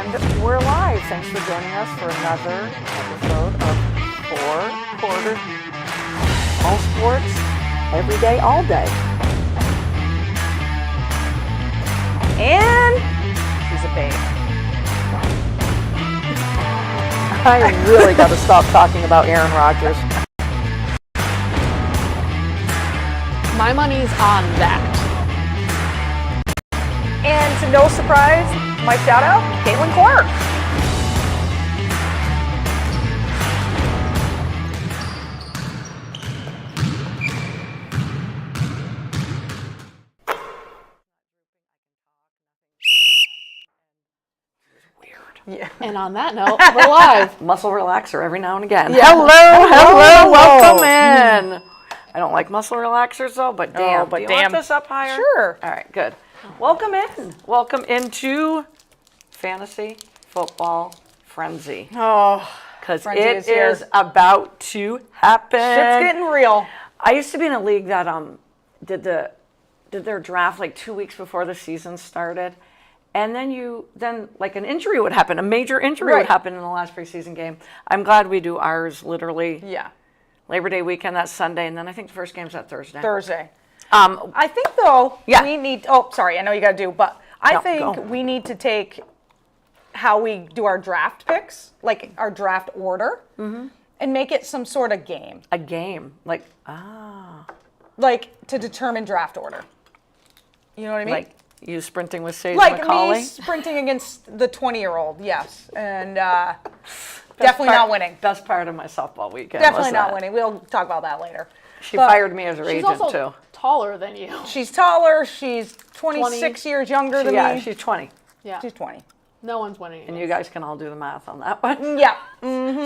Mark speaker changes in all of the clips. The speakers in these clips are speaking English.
Speaker 1: And we're live. Thanks for joining us for another episode of Four Quarters. All sports, every day, all day. And she's a babe. I really got to stop talking about Aaron Rodgers.
Speaker 2: My money's on that.
Speaker 1: And to no surprise, my shout out, Caitlin Clark.
Speaker 2: Yeah. And on that note, we're live.
Speaker 1: Muscle relaxer every now and again.
Speaker 2: Yeah.
Speaker 1: Hello, welcome in. I don't like muscle relaxers though, but damn. Do you want this up higher?
Speaker 2: Sure.
Speaker 1: All right, good. Welcome in. Welcome into Fantasy Football Frenzy.
Speaker 2: Oh,
Speaker 1: because it is about to happen.
Speaker 2: Shit's getting real.
Speaker 1: I used to be in a league that did their draft like 2 weeks before the season started. And then like an injury would happen, a major injury would happen in the last preseason game. I'm glad we do ours literally Labor Day weekend, that's Sunday, and then I think the first game's that Thursday.
Speaker 2: I think though, we need, I know you got to do, but I think we need to take how we do our draft picks, like our draft order, and make it some sort of game.
Speaker 1: A game, like
Speaker 2: to determine draft order. You know what I mean?
Speaker 1: Like you sprinting with Sage
Speaker 2: like
Speaker 1: McCauley?
Speaker 2: Me sprinting against the 20-year-old, yes. And definitely not winning.
Speaker 1: Best part of my softball weekend.
Speaker 2: Definitely not winning. We'll talk about that later.
Speaker 1: She fired me as her agent,
Speaker 2: also
Speaker 1: too.
Speaker 2: Taller than you. She's taller. She's 26 years younger than me.
Speaker 1: Yeah, she's 20.
Speaker 2: Yeah. She's 20. No one's winning.
Speaker 1: And you guys can all do the math on that one.
Speaker 2: Yeah.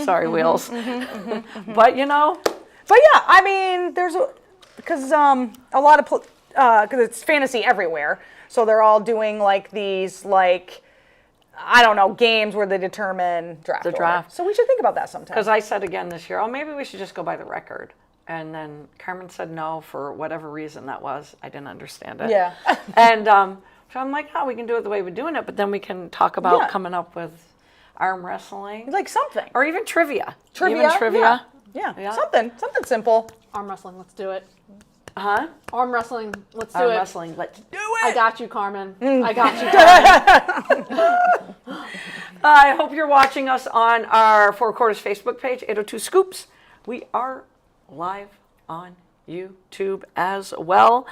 Speaker 1: Sorry, Wheels. But, you know.
Speaker 2: But, yeah, I mean, because a lot of, because it's fantasy everywhere. So they're all doing like these, like, I don't know, games where they determine draft order. So we should think about that sometime.
Speaker 1: Because I said again this year, maybe we should just go by the record. And then Carmen said no for whatever reason that was. I didn't understand it.
Speaker 2: Yeah.
Speaker 1: And so I'm like, we can do it the way we're doing it, but then we can talk about coming up with arm wrestling.
Speaker 2: Like something.
Speaker 1: Or even trivia.
Speaker 2: Trivia. Yeah. Something simple. Arm wrestling, let's do it.
Speaker 1: Huh?
Speaker 2: Arm wrestling, let's do it.
Speaker 1: Arm wrestling, let's do it.
Speaker 2: I got you, Carmen. I got you, Carmen.
Speaker 1: I hope you're watching us on our Four Quarters Facebook page, 802 Scoops. We are live on YouTube as well.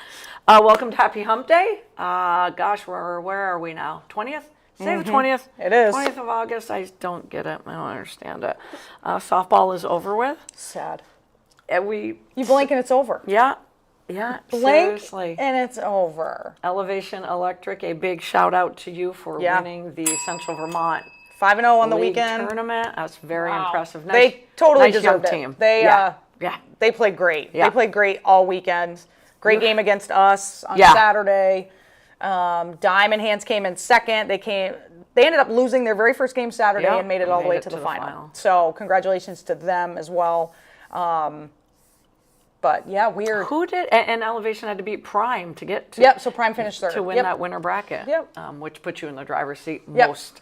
Speaker 1: Welcome to Happy Hump Day. Gosh, where are we now? 20th? Say the 20th.
Speaker 2: It is.
Speaker 1: 20th of August. I don't get it. I don't understand it. Softball is over with.
Speaker 2: Sad.
Speaker 1: And
Speaker 2: you blink and it's over.
Speaker 1: Yeah,
Speaker 2: blink
Speaker 1: seriously.
Speaker 2: And it's over.
Speaker 1: Elevation Electric, a big shout out to you for winning the Central Vermont
Speaker 2: 5-0 on the weekend
Speaker 1: tournament. That's very impressive.
Speaker 2: They totally
Speaker 1: nice
Speaker 2: deserved it.
Speaker 1: Team.
Speaker 2: They played great. Yeah. They played great all weekend. Great game against us on Saturday. Diamond Hands came in second. They ended up losing their very first game Saturday and made it all the way to the final. So congratulations to them as well. But yeah, weird.
Speaker 1: Who did? And Elevation had to beat Prime to get to.
Speaker 2: Yep. So Prime finished third
Speaker 1: to win that winner bracket.
Speaker 2: Yep.
Speaker 1: Which puts you in the driver's seat most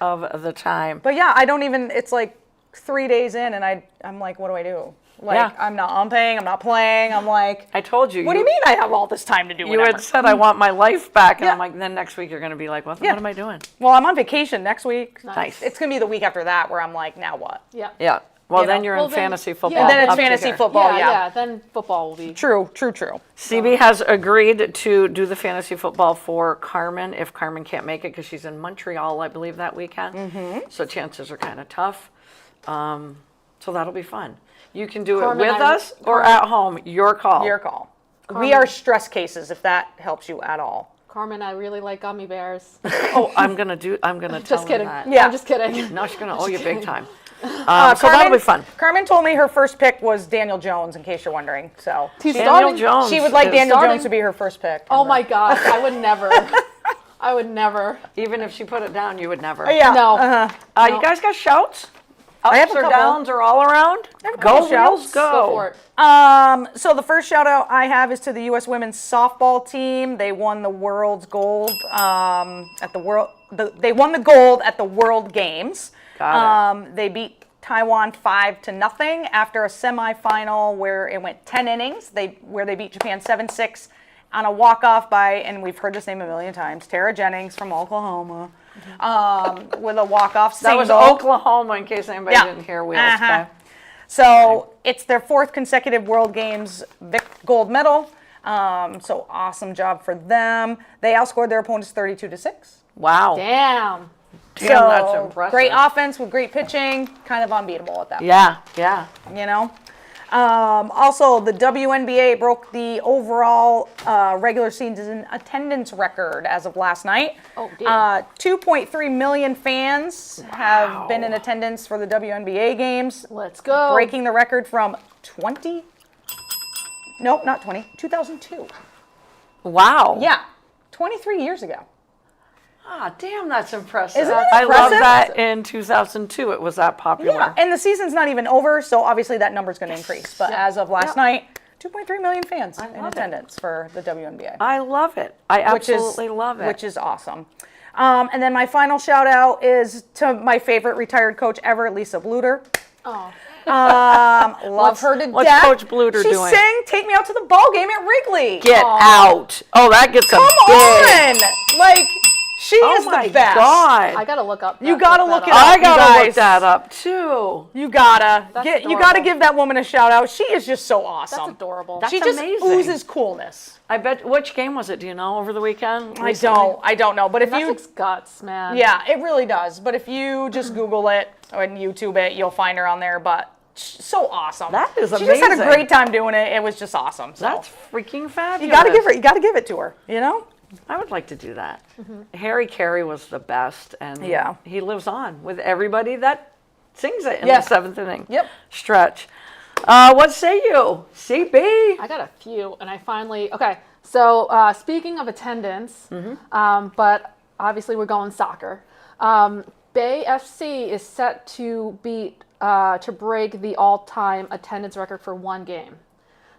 Speaker 1: of the time.
Speaker 2: But yeah, I don't even. It's like 3 days in, and I'm like, what do I do? Like, I'm not umping. I'm not playing. I'm like,
Speaker 1: I told you.
Speaker 2: What do you mean I have all this time to do?
Speaker 1: You had said I want my life back, and I'm like, then next week you're going to be like, what am I doing?
Speaker 2: Well, I'm on vacation next week.
Speaker 1: Nice.
Speaker 2: It's going to be the week after that where I'm like, now what?
Speaker 1: Yeah. Yeah. Well, then you're in fantasy football.
Speaker 2: And then it's fantasy football,
Speaker 1: yeah.
Speaker 2: Then football will be. True.
Speaker 1: CB has agreed to do the fantasy football for Carmen if Carmen can't make it because she's in Montreal, I believe, that weekend. So chances are kind of tough. So that'll be fun. You can do it with us or at home. Your call.
Speaker 2: Your call. Carmen. We are stress cases if that helps you at all.
Speaker 3: Carmen, I really like gummy bears.
Speaker 1: I'm gonna tell her that.
Speaker 3: Yeah, I'm just kidding.
Speaker 1: No, she's gonna owe you big time. So that'll be fun.
Speaker 2: Carmen told me her first pick was Daniel Jones, in case you're wondering. So
Speaker 1: Daniel Jones.
Speaker 2: She would like Daniel Jones to be her first pick.
Speaker 3: Oh my gosh, I would never. I would never.
Speaker 1: Even if she put it down, you would never.
Speaker 2: Yeah.
Speaker 3: No.
Speaker 1: You guys got shouts?
Speaker 2: I have a
Speaker 1: Ups or
Speaker 2: couple.
Speaker 1: downs or all around?
Speaker 2: have a couple
Speaker 1: Go Wheels,
Speaker 2: shouts.
Speaker 1: go.
Speaker 3: Go for it.
Speaker 2: So the first shout out I have is to the U.S. women's softball team. They won the world's gold at the world. They won the gold at the World Games.
Speaker 1: Got it.
Speaker 2: They beat Taiwan 5-0 after a semifinal where it went 10 innings. Where they beat Japan 7-6 on a walk-off by, and we've heard this name a million times, Tara Jennings from Oklahoma, with a walk-off single.
Speaker 1: That was Oklahoma, in case anybody didn't hear Wheels. Okay.
Speaker 2: So it's their 4th consecutive World Games gold medal. So awesome job for them. They outscored their opponents 32-6.
Speaker 1: Wow.
Speaker 3: Damn.
Speaker 1: Damn,
Speaker 2: So
Speaker 1: that's impressive.
Speaker 2: great offense with great pitching, kind of unbeatable at that.
Speaker 1: Yeah, yeah.
Speaker 2: You know. Also, the WNBA broke the overall regular season attendance record as of last night.
Speaker 3: Oh, damn.
Speaker 2: 2.3 million fans have been in attendance for the WNBA games,
Speaker 3: Let's go.
Speaker 2: breaking the record from 2002.
Speaker 1: Wow.
Speaker 2: Yeah, 23 years ago.
Speaker 1: Ah, damn, that's impressive.
Speaker 2: Isn't it
Speaker 1: I love
Speaker 2: impressive?
Speaker 1: that in 2002 it was that popular.
Speaker 2: Yeah, and the season's not even over, so obviously that number's going to increase. But as of last night, 2.3 million fans in
Speaker 1: love it.
Speaker 2: attendance for the WNBA.
Speaker 1: I love it. I absolutely love it.
Speaker 2: Which is awesome. And then my final shout out is to my favorite retired coach ever, Lisa Bluter.
Speaker 3: Oh.
Speaker 2: Love her to death.
Speaker 1: what's Coach Bluter
Speaker 2: she
Speaker 1: doing?
Speaker 2: sang "Take Me Out to the Ball Game" at Wrigley.
Speaker 1: Get out. Oh, that gets
Speaker 2: Come
Speaker 1: a big.
Speaker 2: on! Like, she is
Speaker 1: Oh my
Speaker 2: the best.
Speaker 1: God.
Speaker 3: I gotta look up.
Speaker 2: You gotta look it
Speaker 3: up.
Speaker 2: up.
Speaker 1: I
Speaker 2: you
Speaker 1: gotta
Speaker 2: guys.
Speaker 1: look that up too.
Speaker 2: You gotta
Speaker 3: That's
Speaker 2: you gotta
Speaker 3: adorable.
Speaker 2: give that woman a shout out. She is just so awesome.
Speaker 3: That's adorable.
Speaker 1: That's
Speaker 2: she just
Speaker 1: amazing.
Speaker 2: oozes coolness.
Speaker 1: I bet. Which game was it? Do you know? Over the weekend?
Speaker 2: I don't know. But if
Speaker 3: That's
Speaker 2: you
Speaker 3: its guts, man.
Speaker 2: Yeah, it really does. But if you just Google it or YouTube it, you'll find her on there. But so awesome.
Speaker 1: That is
Speaker 2: She just had a
Speaker 1: amazing.
Speaker 2: great time doing it. It was just awesome. So
Speaker 1: That's freaking fabulous.
Speaker 2: you gotta give it to her. You know?
Speaker 1: I would like to do that. Harry Carey was the best, and
Speaker 2: Yeah.
Speaker 1: he lives on with everybody that sings it in
Speaker 2: Yeah.
Speaker 1: the 7th inning
Speaker 2: Yep.
Speaker 1: stretch. What say you, CB?
Speaker 3: I got a few, and I finally So speaking of attendance, but obviously we're going soccer. Bay FC is set to break the all-time attendance record for one game.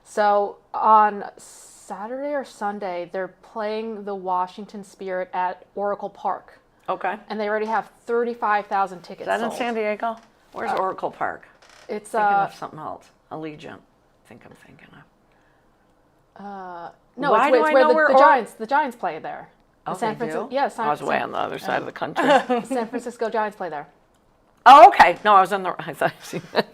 Speaker 3: So on Saturday or Sunday, they're playing the Washington Spirit at Oracle Park,
Speaker 1: Okay.
Speaker 3: and they already have 35,000 tickets
Speaker 1: Is that in
Speaker 3: sold.
Speaker 1: San Diego? Where's Oracle Park?
Speaker 3: It's
Speaker 1: Thinking of something else. Allegiant. I think I'm thinking of.
Speaker 3: no,
Speaker 1: Why
Speaker 3: it's,
Speaker 1: do
Speaker 3: it's
Speaker 1: I
Speaker 3: where
Speaker 1: know where
Speaker 3: the Giants play there. The
Speaker 1: Oh, they do?
Speaker 3: Yeah,
Speaker 1: I was way on the other side of the country.
Speaker 3: San Francisco Giants play there.
Speaker 1: Oh, okay. No, I was in the. I thought I seen that.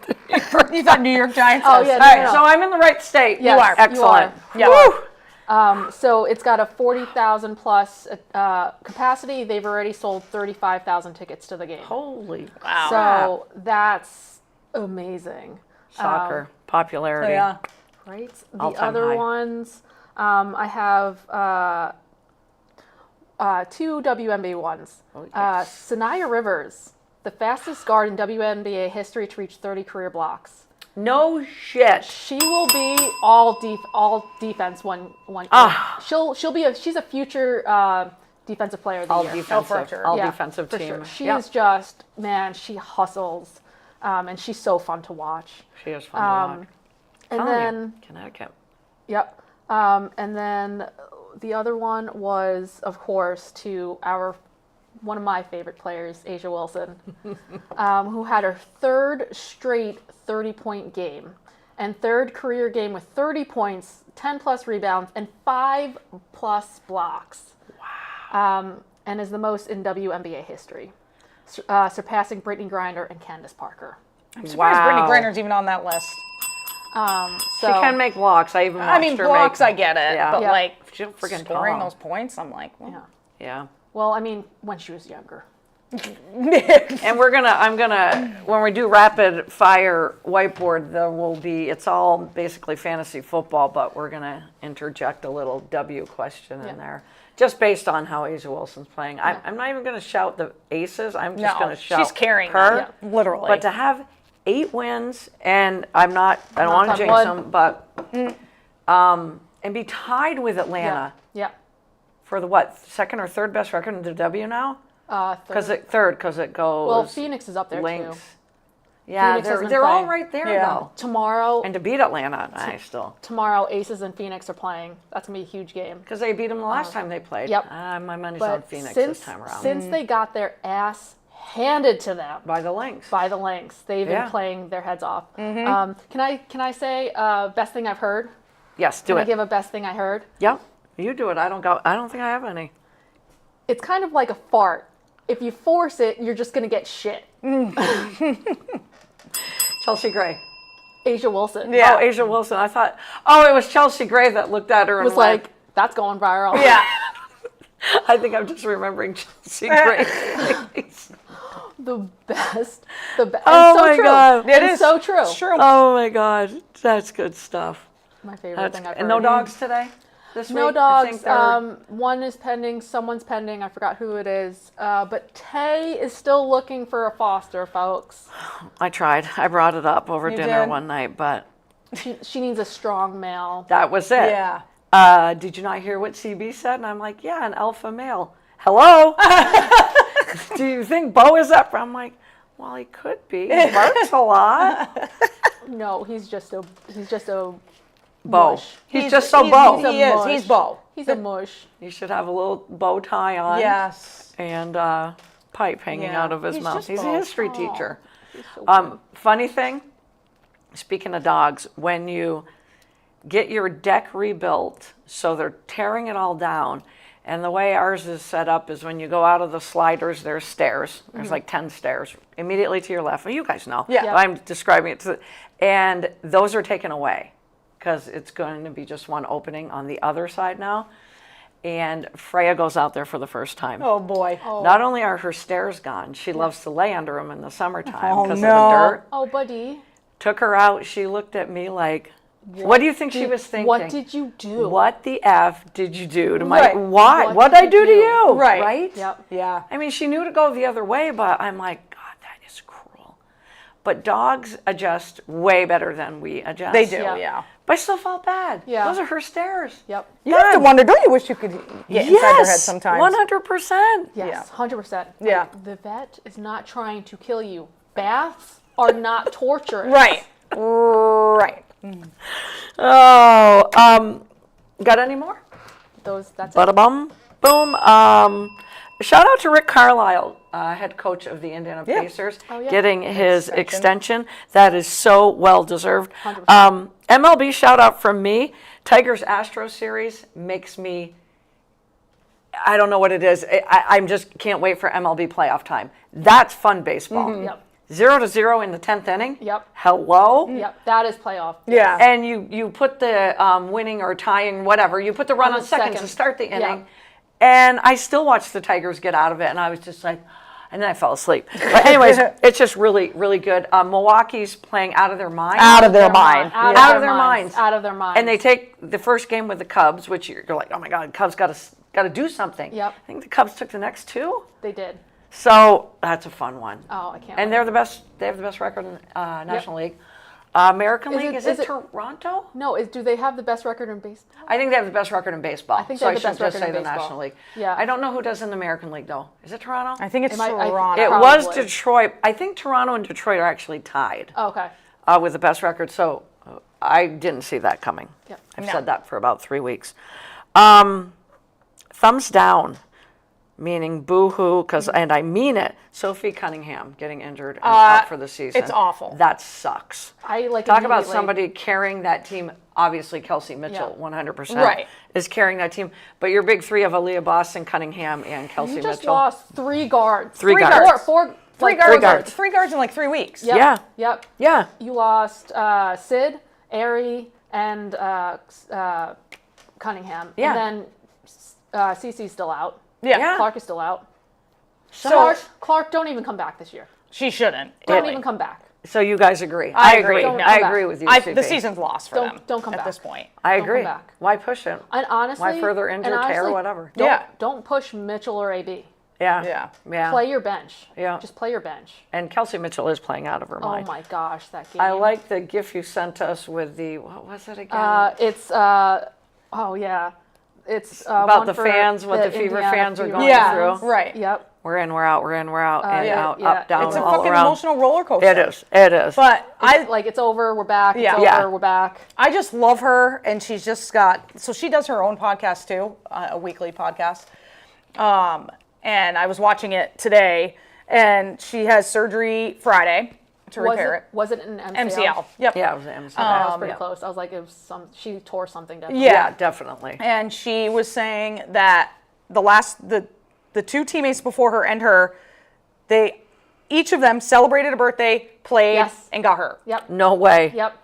Speaker 2: You thought New York Giants?
Speaker 3: Oh,
Speaker 2: was-
Speaker 3: yeah,
Speaker 2: All
Speaker 3: no,
Speaker 2: right,
Speaker 3: no,
Speaker 1: So I'm in the right state.
Speaker 3: Yes,
Speaker 1: you are. Excellent.
Speaker 3: you
Speaker 2: are.
Speaker 3: Yeah.
Speaker 1: Woo!
Speaker 3: So it's got a 40,000 plus capacity. They've already sold 35,000 tickets to the game.
Speaker 1: Holy
Speaker 2: Wow.
Speaker 3: So that's amazing.
Speaker 1: soccer popularity.
Speaker 2: Yeah.
Speaker 3: Right. The
Speaker 1: All-time
Speaker 3: other
Speaker 1: high.
Speaker 3: ones, I have two WNBA ones.
Speaker 1: Oh, yes.
Speaker 3: Sanaya Rivers, the fastest guard in WNBA history to reach 30 career blocks.
Speaker 1: No shit.
Speaker 3: She will be all defense one. She's a future defensive player of the
Speaker 1: All
Speaker 3: year.
Speaker 1: defensive.
Speaker 2: sure.
Speaker 1: All
Speaker 3: Yeah,
Speaker 1: defensive
Speaker 3: for
Speaker 1: team.
Speaker 3: sure. She
Speaker 1: Yep.
Speaker 3: is just, man, she hustles, and she's so fun to watch.
Speaker 1: She is fun to watch.
Speaker 3: And
Speaker 1: Telling you,
Speaker 3: then,
Speaker 1: Connecticut.
Speaker 3: yep. And then the other one was, of course, to one of my favorite players, Asia Wilson, who had her third straight 30-point game and third career game with 30 points, 10 plus rebounds, and 5 plus blocks. Wow. And is the most in WNBA history, surpassing Brittany Griner and Candace Parker.
Speaker 2: I'm surprised Brittany
Speaker 1: Wow.
Speaker 2: Griner's even on that list.
Speaker 3: So
Speaker 1: She can make blocks. I even watched
Speaker 2: I mean,
Speaker 1: her
Speaker 2: blocks,
Speaker 1: make.
Speaker 2: I get it.
Speaker 1: Yeah.
Speaker 2: But,
Speaker 3: Yeah.
Speaker 2: like,
Speaker 1: She'll freaking
Speaker 2: scoring
Speaker 1: bomb.
Speaker 2: those points, I'm like, well,
Speaker 3: yeah.
Speaker 1: Yeah.
Speaker 3: Well, I mean, when she was younger.
Speaker 1: And I'm gonna, when we do rapid fire whiteboard, it's all basically fantasy football, but we're gonna interject a little W question in there, just based on how Asia Wilson's playing. I'm not even gonna shout the aces. I'm just
Speaker 2: No,
Speaker 1: gonna shout
Speaker 2: she's carrying
Speaker 1: her,
Speaker 2: them, yeah, literally.
Speaker 1: But to have 8 wins, and I don't want
Speaker 3: Knock
Speaker 1: to
Speaker 3: on
Speaker 1: jinx
Speaker 3: wood.
Speaker 1: them, but and be tied with Atlanta
Speaker 3: Yeah.
Speaker 1: for the second or third best record in the W now?
Speaker 3: Third.
Speaker 1: Because it goes.
Speaker 3: Well, Phoenix is up there
Speaker 1: Lynx.
Speaker 3: too.
Speaker 1: Yeah,
Speaker 3: Phoenix has been
Speaker 1: they're all
Speaker 3: playing.
Speaker 1: right there
Speaker 2: Yeah.
Speaker 1: though.
Speaker 3: Tomorrow,
Speaker 1: And to beat Atlanta,
Speaker 3: tomorrow, Aces and Phoenix are playing. That's gonna be a huge game.
Speaker 1: because they beat them the last time they played.
Speaker 3: Yep.
Speaker 1: My money's on
Speaker 3: But
Speaker 1: Phoenix
Speaker 3: since
Speaker 1: this time around.
Speaker 3: since they got their ass handed to them
Speaker 1: By the Lynx.
Speaker 3: by the Lynx, they've
Speaker 1: Yeah.
Speaker 3: been playing their heads off. Can I say best thing I've heard?
Speaker 1: Yes, do
Speaker 3: Can I
Speaker 1: it.
Speaker 3: give a best thing I heard?
Speaker 1: Yep, you do it. I don't think I have any.
Speaker 3: It's kind of like a fart. If you force it, you're just gonna get shit.
Speaker 1: Chelsea Gray.
Speaker 3: Asia Wilson
Speaker 2: Yeah.
Speaker 1: Oh, Asia Wilson. I thought, it was Chelsea Gray that looked at her and
Speaker 3: was
Speaker 1: went,
Speaker 3: like, "That's going viral."
Speaker 2: Yeah.
Speaker 1: I think I'm just remembering Chelsea Gray.
Speaker 3: The best. The best.
Speaker 1: Oh
Speaker 3: so
Speaker 1: my
Speaker 3: true.
Speaker 1: God.
Speaker 2: It
Speaker 3: It's
Speaker 2: is.
Speaker 3: so true.
Speaker 2: It's true.
Speaker 1: Oh my God, that's good stuff.
Speaker 3: My favorite thing I've heard.
Speaker 1: And no dogs today? This
Speaker 3: No
Speaker 1: week? I think
Speaker 3: dogs.
Speaker 1: they're-
Speaker 3: One is pending. Someone's pending. I forgot who it is. But Tay is still looking for a foster, folks.
Speaker 1: I tried. I brought it up over
Speaker 2: You
Speaker 1: dinner
Speaker 2: did?
Speaker 1: one night, but
Speaker 3: She needs a strong male.
Speaker 1: that was it.
Speaker 2: Yeah.
Speaker 1: Did you not hear what CB said? And I'm like, yeah, an alpha male. Hello? Do you think Bo is up? I'm like, well, he could be. He barks a lot.
Speaker 3: No, he's just a
Speaker 1: Bo.
Speaker 3: mush.
Speaker 1: He's just so Bo.
Speaker 3: a
Speaker 2: He is.
Speaker 3: mush.
Speaker 2: He's Bo.
Speaker 3: He's a mush.
Speaker 1: He should have a little bow tie on.
Speaker 2: Yes.
Speaker 1: And pipe hanging
Speaker 2: Yeah.
Speaker 1: out of his
Speaker 2: He's
Speaker 1: mouth.
Speaker 2: just
Speaker 1: He's a
Speaker 2: Bo.
Speaker 1: history teacher.
Speaker 3: He's so cute.
Speaker 1: Funny thing, speaking of dogs, when you get your deck rebuilt, so they're tearing it all down, and the way ours is set up is when you go out of the sliders, there's stairs. There's like 10 stairs immediately to your left. Well, you guys know.
Speaker 2: Yeah.
Speaker 3: Yep.
Speaker 1: I'm describing it and those are taken away because it's going to be just one opening on the other side now. And Freya goes out there for the first time.
Speaker 2: Oh boy.
Speaker 1: Not only are her stairs gone, she loves to lay under them in the summertime
Speaker 2: Oh,
Speaker 1: because
Speaker 2: no.
Speaker 1: of the dirt.
Speaker 3: Oh, buddy.
Speaker 1: Took her out. She looked at me like, what do you think she was thinking?
Speaker 3: What did you do?
Speaker 1: What the F did you do to my,
Speaker 2: Right.
Speaker 1: why?
Speaker 3: What
Speaker 1: What
Speaker 3: did
Speaker 1: did I do
Speaker 3: you
Speaker 1: to
Speaker 3: do?
Speaker 1: you?
Speaker 2: Right.
Speaker 3: Yep.
Speaker 2: Yeah.
Speaker 1: I mean, she knew to go the other way, but I'm like, God, that is cruel. But dogs adjust way better than we adjust.
Speaker 2: They do.
Speaker 3: Yeah.
Speaker 2: Yeah.
Speaker 1: But I still felt bad.
Speaker 3: Yeah.
Speaker 1: Those are her stairs.
Speaker 3: Yep.
Speaker 2: You have to wonder. Don't you wish you could get inside their head sometimes?
Speaker 1: 100%.
Speaker 3: Yes, 100%.
Speaker 2: Yeah.
Speaker 3: Like, the vet is not trying to kill you. Baths are not torturous.
Speaker 2: Right. Right.
Speaker 1: Oh, got any more?
Speaker 3: That's it.
Speaker 1: Bada bum, boom. Shout out to Rick Carlisle, head coach of the Indiana
Speaker 2: Yeah.
Speaker 1: Pacers,
Speaker 3: Oh, yeah.
Speaker 1: getting his
Speaker 2: Extension.
Speaker 1: extension. That is so well deserved.
Speaker 3: 100%.
Speaker 1: MLB shout out from me. Tigers Astros series makes me. I don't know what it is. I'm just can't wait for MLB playoff time. That's fun baseball.
Speaker 3: Yep.
Speaker 1: 0-0 in the 10th inning.
Speaker 3: Yep.
Speaker 1: Hello.
Speaker 3: Yep. That is playoff.
Speaker 2: Yeah.
Speaker 1: And you put the winning or tying, whatever, you put the run
Speaker 3: On
Speaker 1: on
Speaker 3: the
Speaker 1: second to
Speaker 3: second.
Speaker 1: start the inning.
Speaker 3: Yeah.
Speaker 1: And I still watched the Tigers get out of it, and I was just like, and then I fell asleep. But anyways, it's just really, really good. Milwaukee's playing out of their mind.
Speaker 2: Out of their mind.
Speaker 1: Out of their minds.
Speaker 3: Out of their minds.
Speaker 1: And they take the first game with the Cubs, which you're like, oh my God, Cubs got to do something.
Speaker 3: Yep.
Speaker 1: I think the Cubs took the next two.
Speaker 3: They did.
Speaker 1: So that's a fun one.
Speaker 3: Oh, I can't.
Speaker 1: And
Speaker 3: wait.
Speaker 1: they're the best. They have the best record in National League. American
Speaker 3: Is
Speaker 1: League,
Speaker 3: it-
Speaker 1: is
Speaker 3: is
Speaker 1: it
Speaker 3: it-
Speaker 1: Toronto?
Speaker 3: No, do they have the best record in baseball?
Speaker 1: I think they have the best record in baseball.
Speaker 3: I think
Speaker 1: so
Speaker 3: they
Speaker 1: I
Speaker 3: have the
Speaker 1: should
Speaker 3: best
Speaker 1: just
Speaker 3: record
Speaker 1: say
Speaker 3: in
Speaker 1: the
Speaker 3: baseball.
Speaker 1: National League.
Speaker 3: Yeah.
Speaker 1: I don't know who does in the American League though. Is it Toronto?
Speaker 2: I think it's
Speaker 3: It might- I-
Speaker 2: Toronto.
Speaker 1: It was
Speaker 3: Probably.
Speaker 1: Detroit. I think Toronto and Detroit are actually tied
Speaker 3: Oh, okay.
Speaker 1: with the best record. So I didn't see that coming.
Speaker 3: Yep.
Speaker 1: I've
Speaker 2: No.
Speaker 1: said that for about 3 weeks. Thumbs down, meaning boo-hoo, and I mean it. Sophie Cunningham getting injured and out for the season.
Speaker 2: it's awful.
Speaker 1: That sucks.
Speaker 3: I like
Speaker 1: Talk about
Speaker 3: immediately-
Speaker 1: somebody carrying that team. Obviously, Kelsey Mitchell,
Speaker 3: Yeah.
Speaker 1: 100%,
Speaker 2: Right.
Speaker 1: is carrying that team. But your big three of Aaliyah Boston, Cunningham, and Kelsey
Speaker 3: You just
Speaker 1: Mitchell.
Speaker 3: lost 3 guards.
Speaker 1: Three guards.
Speaker 3: Four.
Speaker 2: Three
Speaker 3: like,
Speaker 2: guards.
Speaker 3: four guards.
Speaker 2: 3 guards in like 3 weeks.
Speaker 3: Yep.
Speaker 1: Yeah.
Speaker 3: Yep.
Speaker 1: Yeah.
Speaker 3: You lost Sid, Airy, and Cunningham.
Speaker 1: Yeah.
Speaker 3: And then Cece's still out.
Speaker 2: Yeah.
Speaker 1: Yeah.
Speaker 3: Clark is still out.
Speaker 1: So,
Speaker 3: Clark, don't even come back this year.
Speaker 2: She shouldn't.
Speaker 3: Don't
Speaker 2: really.
Speaker 3: even come back.
Speaker 1: so you guys agree?
Speaker 2: I agree.
Speaker 3: Don't
Speaker 1: I
Speaker 3: come
Speaker 1: agree
Speaker 3: back.
Speaker 1: with you.
Speaker 2: The
Speaker 1: CP.
Speaker 2: season's lost for
Speaker 3: Don't-
Speaker 2: them.
Speaker 3: don't come
Speaker 2: at
Speaker 3: back.
Speaker 2: this point.
Speaker 1: I
Speaker 3: Don't come
Speaker 1: agree.
Speaker 3: back.
Speaker 1: Why push it?
Speaker 3: And honestly,
Speaker 1: Why further injure,
Speaker 3: and
Speaker 1: tear,
Speaker 3: honestly,
Speaker 1: whatever?
Speaker 2: Yeah.
Speaker 3: Don't push Mitchell or AB.
Speaker 1: Yeah.
Speaker 2: Yeah.
Speaker 1: Yeah.
Speaker 3: Play your bench.
Speaker 1: Yeah.
Speaker 3: Just play your bench.
Speaker 1: And Kelsey Mitchell is playing out of her
Speaker 3: Oh
Speaker 1: mind.
Speaker 3: my gosh, that game.
Speaker 1: I like the GIF you sent us with the, what was it again?
Speaker 3: It's oh yeah, it's
Speaker 1: About
Speaker 3: one
Speaker 1: the
Speaker 3: for
Speaker 1: fans, what the Fever
Speaker 3: Indiana
Speaker 1: fans are
Speaker 3: Fever.
Speaker 1: going
Speaker 2: Yeah.
Speaker 1: through.
Speaker 2: Right.
Speaker 3: Yep.
Speaker 1: we're in, we're out, we're in, we're out, in,
Speaker 3: yeah,
Speaker 1: out,
Speaker 3: yeah.
Speaker 1: up, down,
Speaker 2: It's a
Speaker 1: all
Speaker 2: fucking
Speaker 1: around.
Speaker 2: emotional roller coaster.
Speaker 1: It is. It is.
Speaker 2: But
Speaker 3: It's over, we're back. It's
Speaker 2: Yeah.
Speaker 3: over,
Speaker 1: Yeah.
Speaker 3: we're back.
Speaker 2: I just love her, and she's just so she does her own podcast too, a weekly podcast. And I was watching it today, and she has surgery Friday to repair it.
Speaker 3: Was it an MCL?
Speaker 2: MCL. Yep.
Speaker 1: yeah, it was an MCL.
Speaker 3: That was pretty
Speaker 1: yeah.
Speaker 3: close. I was like, it was she tore something down.
Speaker 1: Yeah, definitely.
Speaker 2: And she was saying that the two teammates before her and her, each of them celebrated a birthday, played,
Speaker 3: Yes.
Speaker 2: and got hurt.
Speaker 3: Yep.
Speaker 1: No way.
Speaker 3: Yep.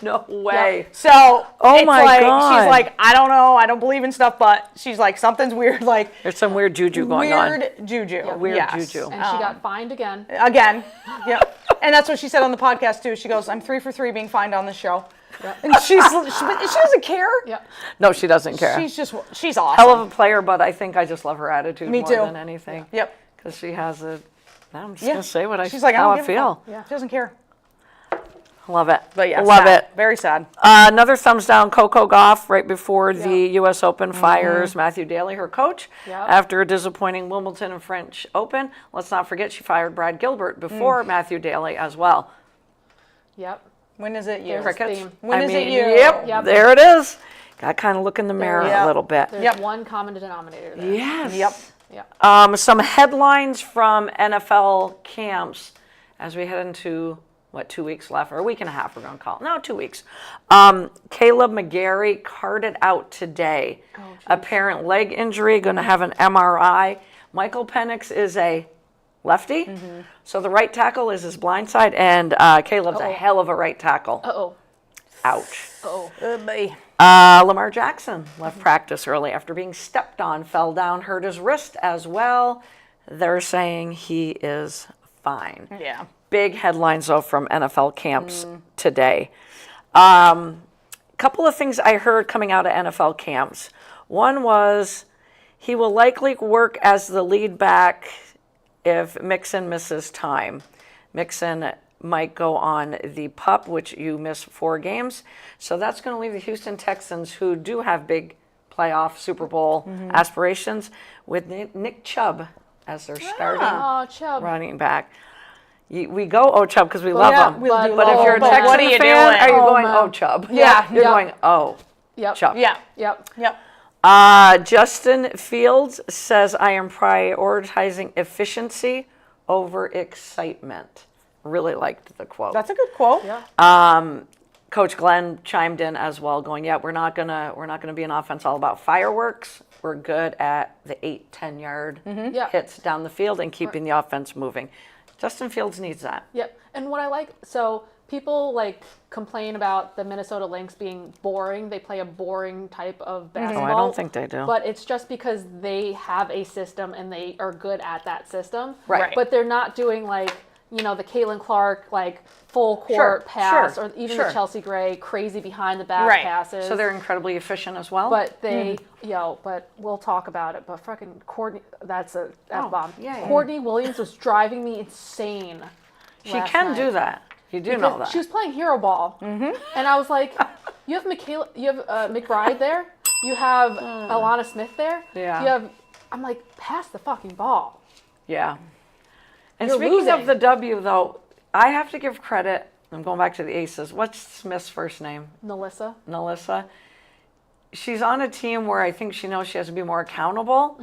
Speaker 1: No way.
Speaker 2: So
Speaker 1: Oh
Speaker 2: it's
Speaker 1: my
Speaker 2: like,
Speaker 1: God.
Speaker 2: she's like, I don't know, I don't believe in stuff, but she's like, something's weird, like
Speaker 1: There's some weird juju going on.
Speaker 2: weird juju.
Speaker 1: Weird
Speaker 2: Yes.
Speaker 1: juju.
Speaker 3: And she got fined again.
Speaker 2: Again. Yep. And that's what she said on the podcast too. She goes, I'm 3 for 3 being fined on this show.
Speaker 3: Yep.
Speaker 2: And she doesn't care.
Speaker 3: Yep.
Speaker 1: No, she doesn't care.
Speaker 2: She's awesome.
Speaker 1: Hell of a player, but I think I just love her attitude
Speaker 2: Me
Speaker 1: more
Speaker 2: too.
Speaker 1: than anything.
Speaker 2: Yep.
Speaker 1: Because she has a. I'm just
Speaker 2: Yeah.
Speaker 1: gonna say what
Speaker 2: She's like, I
Speaker 1: how
Speaker 2: don't
Speaker 1: I
Speaker 2: give a
Speaker 1: feel.
Speaker 2: fuck.
Speaker 3: Yeah.
Speaker 2: She doesn't care.
Speaker 1: Love it.
Speaker 2: But yeah,
Speaker 1: love
Speaker 2: sad.
Speaker 1: it.
Speaker 2: Very sad.
Speaker 1: Another thumbs down. Coco Gauff right before the U.S. Open fires Matthew Daly, her coach,
Speaker 3: Yep.
Speaker 1: after a disappointing Wimbledon and French Open. Let's not forget she fired Brad Gilbert before Matthew Daly as well.
Speaker 3: Yep.
Speaker 2: When is it you?
Speaker 3: There's a
Speaker 1: Crickets.
Speaker 3: theme.
Speaker 2: When
Speaker 1: I
Speaker 2: is it
Speaker 1: mean,
Speaker 2: you?
Speaker 1: Yep, there it is. Got to kind of look in the mirror
Speaker 2: Yeah.
Speaker 1: a little bit.
Speaker 3: There's one common denominator there.
Speaker 1: Yes.
Speaker 2: Yep.
Speaker 3: Yeah.
Speaker 1: Some headlines from NFL camps as we head into, 2 weeks left, or a week and a half we're going to call it. No, 2 weeks. Caleb McGarry carted out today. Apparent leg injury, going to have an MRI. Michael Penix is a lefty, so the right tackle is his blind side, and Caleb's a hell of a right tackle.
Speaker 3: Uh-oh.
Speaker 1: Ouch.
Speaker 3: Uh-oh.
Speaker 1: Lamar Jackson left practice early after being stepped on, fell down, hurt his wrist as well. They're saying he is fine.
Speaker 2: Yeah.
Speaker 1: Big headlines, though, from NFL camps today. Couple of things I heard coming out of NFL camps. One was he will likely work as the lead back if Mixon misses time. Mixon might go on the PUP, which you miss 4 games. So that's going to leave the Houston Texans, who do have big playoff Super Bowl aspirations, with Nick Chubb as their starting
Speaker 3: Oh, Chubb.
Speaker 1: running back. We go Chubb because we love
Speaker 2: yeah,
Speaker 1: him.
Speaker 2: we'll do
Speaker 1: But
Speaker 2: love
Speaker 1: if you're a
Speaker 2: him. But
Speaker 1: Texan
Speaker 2: what are you
Speaker 1: fan,
Speaker 2: doing?
Speaker 1: are you
Speaker 3: Oh,
Speaker 1: going
Speaker 3: man.
Speaker 1: Chubb?
Speaker 2: Yeah.
Speaker 1: You're
Speaker 3: Yep.
Speaker 1: going
Speaker 3: Yep.
Speaker 1: Chubb.
Speaker 2: Yeah.
Speaker 3: Yep.
Speaker 2: Yep.
Speaker 1: Justin Fields says, I am prioritizing efficiency over excitement. Really liked the quote.
Speaker 2: That's a good quote.
Speaker 3: Yeah.
Speaker 1: Coach Glenn chimed in as well, going, yeah, we're not gonna be an offense all about fireworks. We're good at the 8-10 yard
Speaker 3: Yeah.
Speaker 1: hits down the field and keeping the offense moving. Justin Fields needs that.
Speaker 3: Yep. And what I like, so people complain about the Minnesota Lynx being boring. They play a boring type of basketball.
Speaker 1: I don't think they do.
Speaker 3: But it's just because they have a system and they are good at that system.
Speaker 1: Right.
Speaker 3: But they're not doing the Caitlin Clark full court
Speaker 1: Sure,
Speaker 3: pass,
Speaker 1: sure,
Speaker 3: or even
Speaker 1: sure.
Speaker 3: the Chelsea Gray crazy behind the back
Speaker 2: Right.
Speaker 3: passes.
Speaker 1: So they're incredibly efficient as well.
Speaker 3: But they, but we'll talk about it. But fucking Courtney, that's a F-bomb.
Speaker 1: yeah, yeah.
Speaker 3: Courtney Williams was driving me insane.
Speaker 1: she
Speaker 3: last
Speaker 1: can
Speaker 3: night.
Speaker 1: do that. You do know
Speaker 3: Because
Speaker 1: that.
Speaker 3: she was playing hero ball, and I was like, "You have McBride there, you have Alana Smith there,
Speaker 1: Yeah.
Speaker 3: I'm like, pass the fucking ball."
Speaker 1: Yeah. And
Speaker 3: You're
Speaker 1: speaking of
Speaker 3: losing.
Speaker 1: the W, though, I have to give credit. I'm going back to the Aces. What's Smith's first name?
Speaker 3: Nalissa.
Speaker 1: She's on a team where I think she knows she has to be more accountable.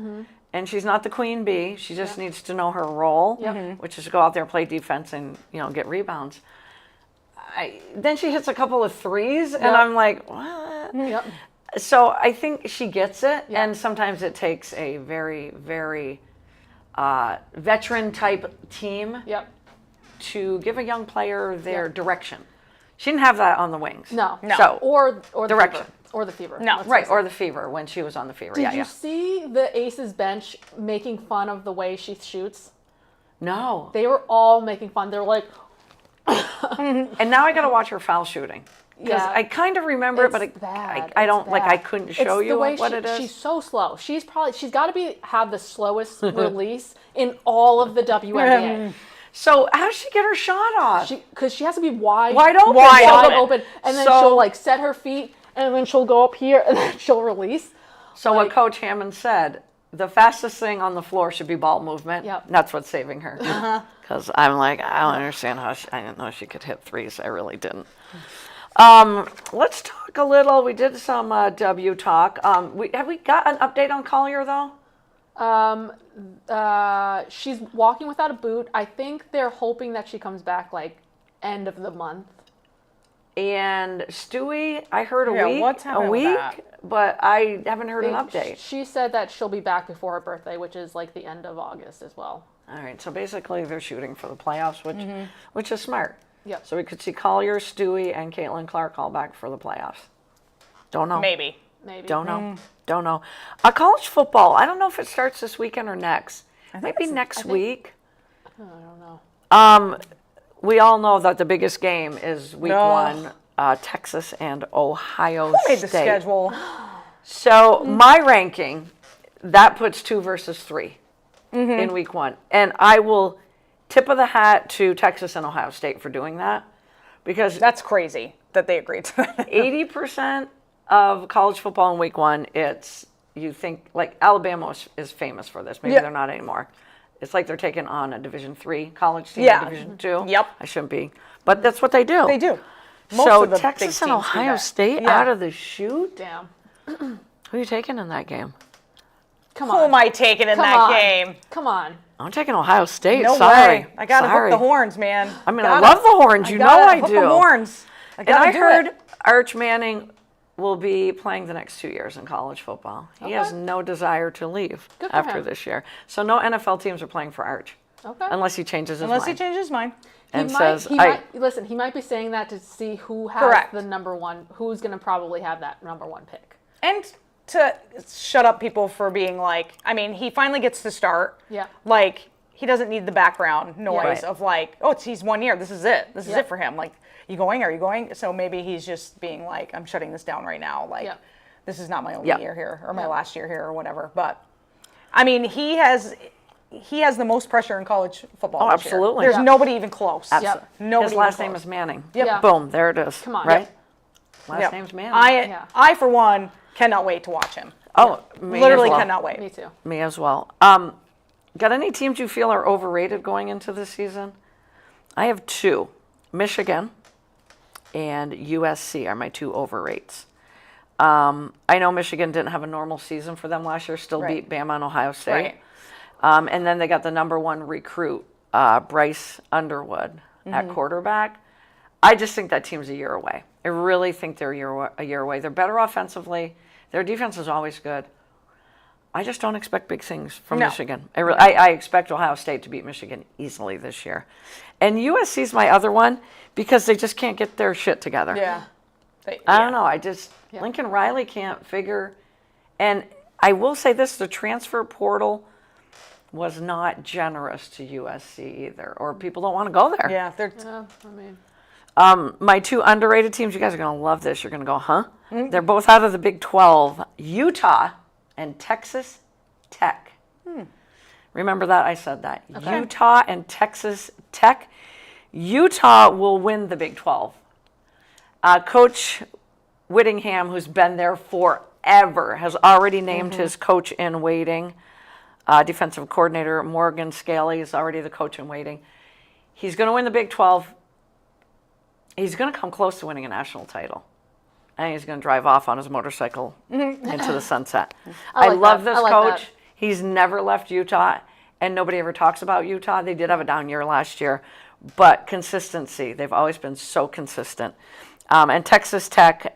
Speaker 1: And she's not the queen bee. She just needs to know her role, which is to go out there, play defense, and get rebounds. Then she hits a couple of threes, and I'm like, what?
Speaker 3: Yep.
Speaker 1: So I think she gets it, and sometimes it takes a very, very veteran-type team
Speaker 3: Yep.
Speaker 1: to give a young player their direction. She didn't have that on the wings.
Speaker 3: No.
Speaker 1: So,
Speaker 3: Or the
Speaker 1: Direction.
Speaker 3: fever. Or the fever.
Speaker 2: No.
Speaker 3: Let's
Speaker 1: right,
Speaker 3: face
Speaker 1: or
Speaker 3: it.
Speaker 1: the fever when she was on the fever.
Speaker 3: Did
Speaker 1: yeah,
Speaker 3: you
Speaker 1: yeah.
Speaker 3: see the Aces bench making fun of the way she shoots?
Speaker 1: No.
Speaker 3: They were all making fun. They were like,
Speaker 1: And now I got to watch her foul shooting. Because
Speaker 3: Yeah.
Speaker 1: I kind of remember it, but
Speaker 3: It's bad.
Speaker 1: I don't,
Speaker 3: It's
Speaker 1: like,
Speaker 3: bad.
Speaker 1: I couldn't
Speaker 3: It's
Speaker 1: show
Speaker 3: the
Speaker 1: you
Speaker 3: way
Speaker 1: what it is.
Speaker 3: She's so slow. She's got to have the slowest release in all of the WNBA.
Speaker 1: So how does she get her shot off?
Speaker 3: Because she has to be wide
Speaker 1: open.
Speaker 3: wide open, and then
Speaker 1: So-
Speaker 3: she'll set her feet, and then she'll go up here, and then she'll release.
Speaker 1: So what Coach Hammond said, the fastest thing on the floor should be ball movement.
Speaker 3: Yep.
Speaker 1: That's what's saving her. Because I'm like, I don't understand how I didn't know she could hit threes. I really didn't. Let's talk a little. We did some W talk. Have we got an update on Collier though?
Speaker 3: She's walking without a boot. I think they're hoping that she comes back like end of the month.
Speaker 1: And Stewie, I heard
Speaker 2: what's happening
Speaker 1: a
Speaker 2: with
Speaker 1: week,
Speaker 2: that?
Speaker 1: but I haven't heard an update.
Speaker 3: She said that she'll be back before her birthday, which is like the end of August as well.
Speaker 1: All right, so basically they're shooting for the playoffs, which is smart.
Speaker 3: Yep.
Speaker 1: So we could see Collier, Stewie, and Caitlin Clark all back for the playoffs. Don't know.
Speaker 2: Maybe.
Speaker 1: Don't know. Don't know. College football, I don't know if it starts this weekend or next. Maybe next week.
Speaker 3: I don't know.
Speaker 1: We all know that the biggest game is week 1, Texas and Ohio
Speaker 2: Who made
Speaker 1: State.
Speaker 2: the schedule?
Speaker 1: So my ranking, that puts 2 versus 3 in week 1. And I will tip of the hat to Texas and Ohio State for doing that. Because
Speaker 2: That's crazy that they agreed to that.
Speaker 1: 80% of college football in week 1, you think, like Alabama is famous for this. Maybe they're not anymore. It's like they're taking on a Division III college team,
Speaker 2: Yeah.
Speaker 1: Division II.
Speaker 2: Yep.
Speaker 1: I shouldn't be. But that's what they do.
Speaker 2: They do. Most
Speaker 1: So
Speaker 2: of the big
Speaker 1: Texas and
Speaker 2: teams do
Speaker 1: Ohio
Speaker 2: that.
Speaker 1: State
Speaker 2: Yeah.
Speaker 1: out of the chute?
Speaker 3: Damn.
Speaker 1: Who are you taking in that game?
Speaker 3: Come
Speaker 2: Who
Speaker 3: on.
Speaker 2: am I taking in
Speaker 3: Come
Speaker 2: that
Speaker 3: on.
Speaker 2: game?
Speaker 3: Come on.
Speaker 1: I'm taking Ohio State.
Speaker 2: No
Speaker 1: Sorry.
Speaker 2: way. I gotta
Speaker 1: Sorry.
Speaker 2: hook the horns, man.
Speaker 1: I mean, I love the horns. You know I
Speaker 2: hook
Speaker 1: do.
Speaker 2: the horns. I
Speaker 1: And
Speaker 2: gotta
Speaker 1: I
Speaker 2: do
Speaker 1: heard
Speaker 2: it.
Speaker 1: Arch Manning will be playing the next 2 years in college football. He has no desire to leave
Speaker 3: Good for
Speaker 1: after
Speaker 3: him.
Speaker 1: this year. So no NFL teams are playing for Arch.
Speaker 3: Okay.
Speaker 1: Unless he changes his
Speaker 2: Unless he
Speaker 1: mind.
Speaker 2: changes his mind.
Speaker 1: and
Speaker 3: he
Speaker 1: says,
Speaker 3: listen, he might be saying that to see who has
Speaker 2: Correct.
Speaker 3: the number one, who's going to probably have that number 1 pick.
Speaker 2: And to shut up people for being like, I mean, he finally gets to start.
Speaker 3: Yeah.
Speaker 2: Like, he doesn't need the background noise
Speaker 1: Right.
Speaker 2: of like, oh, he's 1 year. This is it. This is
Speaker 3: Yeah.
Speaker 2: it for him. Like, you going? Are you going? So maybe he's just being like, I'm shutting this down right now. Like,
Speaker 3: Yeah.
Speaker 2: this is not my only
Speaker 1: Yeah.
Speaker 2: year here or my
Speaker 3: Yeah.
Speaker 2: last year here or whatever. But, I mean, he has the most pressure in college football.
Speaker 1: Oh,
Speaker 2: this year.
Speaker 1: absolutely.
Speaker 2: There's
Speaker 1: Yeah.
Speaker 2: nobody even close.
Speaker 3: Yep.
Speaker 2: Nobody
Speaker 1: his
Speaker 2: even
Speaker 1: last
Speaker 2: close.
Speaker 1: name is Manning.
Speaker 2: Yep.
Speaker 3: Yeah.
Speaker 1: Boom, there it is.
Speaker 3: Come on.
Speaker 1: Right?
Speaker 3: Yep.
Speaker 1: Last
Speaker 2: Yep.
Speaker 1: name's Manning.
Speaker 2: I, for one, cannot wait to watch him.
Speaker 1: oh, me
Speaker 2: Literally
Speaker 1: as well.
Speaker 2: cannot wait.
Speaker 3: Me too.
Speaker 1: Me as well. Got any teams you feel are overrated going into this season? I have 2. Michigan and USC are my 2 overrates. I know Michigan didn't have a normal season for them last year, still
Speaker 2: Right.
Speaker 1: beat Bama and Ohio State.
Speaker 2: Right.
Speaker 1: And then they got the number 1 recruit, Bryce Underwood, at quarterback. I just think that team's a year away. I really think they're a year away. They're better offensively. Their defense is always good. I just don't expect big things from
Speaker 2: No.
Speaker 1: Michigan. I expect Ohio State to beat Michigan easily this year. And USC's my other one because they just can't get their shit together.
Speaker 2: Yeah.
Speaker 1: I don't know.
Speaker 3: Yeah.
Speaker 1: Lincoln Riley can't figure. And I will say this, the transfer portal was not generous to USC either, or people don't want to go there.
Speaker 2: Yeah, they're
Speaker 3: Yeah, I mean,
Speaker 1: My 2 underrated teams, you guys are going to love this. You're going to go, huh? They're both out of the Big 12, Utah and Texas Tech. Remember that? I said that.
Speaker 3: Okay.
Speaker 1: Utah and Texas Tech. Utah will win the Big 12. Coach Whittingham, who's been there forever, has already named his coach in waiting. Defensive coordinator Morgan Scaley is already the coach in waiting. He's going to win the Big 12. He's going to come close to winning a national title. And he's going to drive off on his motorcycle into the sunset. I
Speaker 3: like
Speaker 1: love
Speaker 3: that.
Speaker 1: this
Speaker 3: I like
Speaker 1: coach.
Speaker 3: that.
Speaker 1: He's never left Utah, and nobody ever talks about Utah. They did have a down year last year, but consistency. They've always been so consistent. And Texas Tech,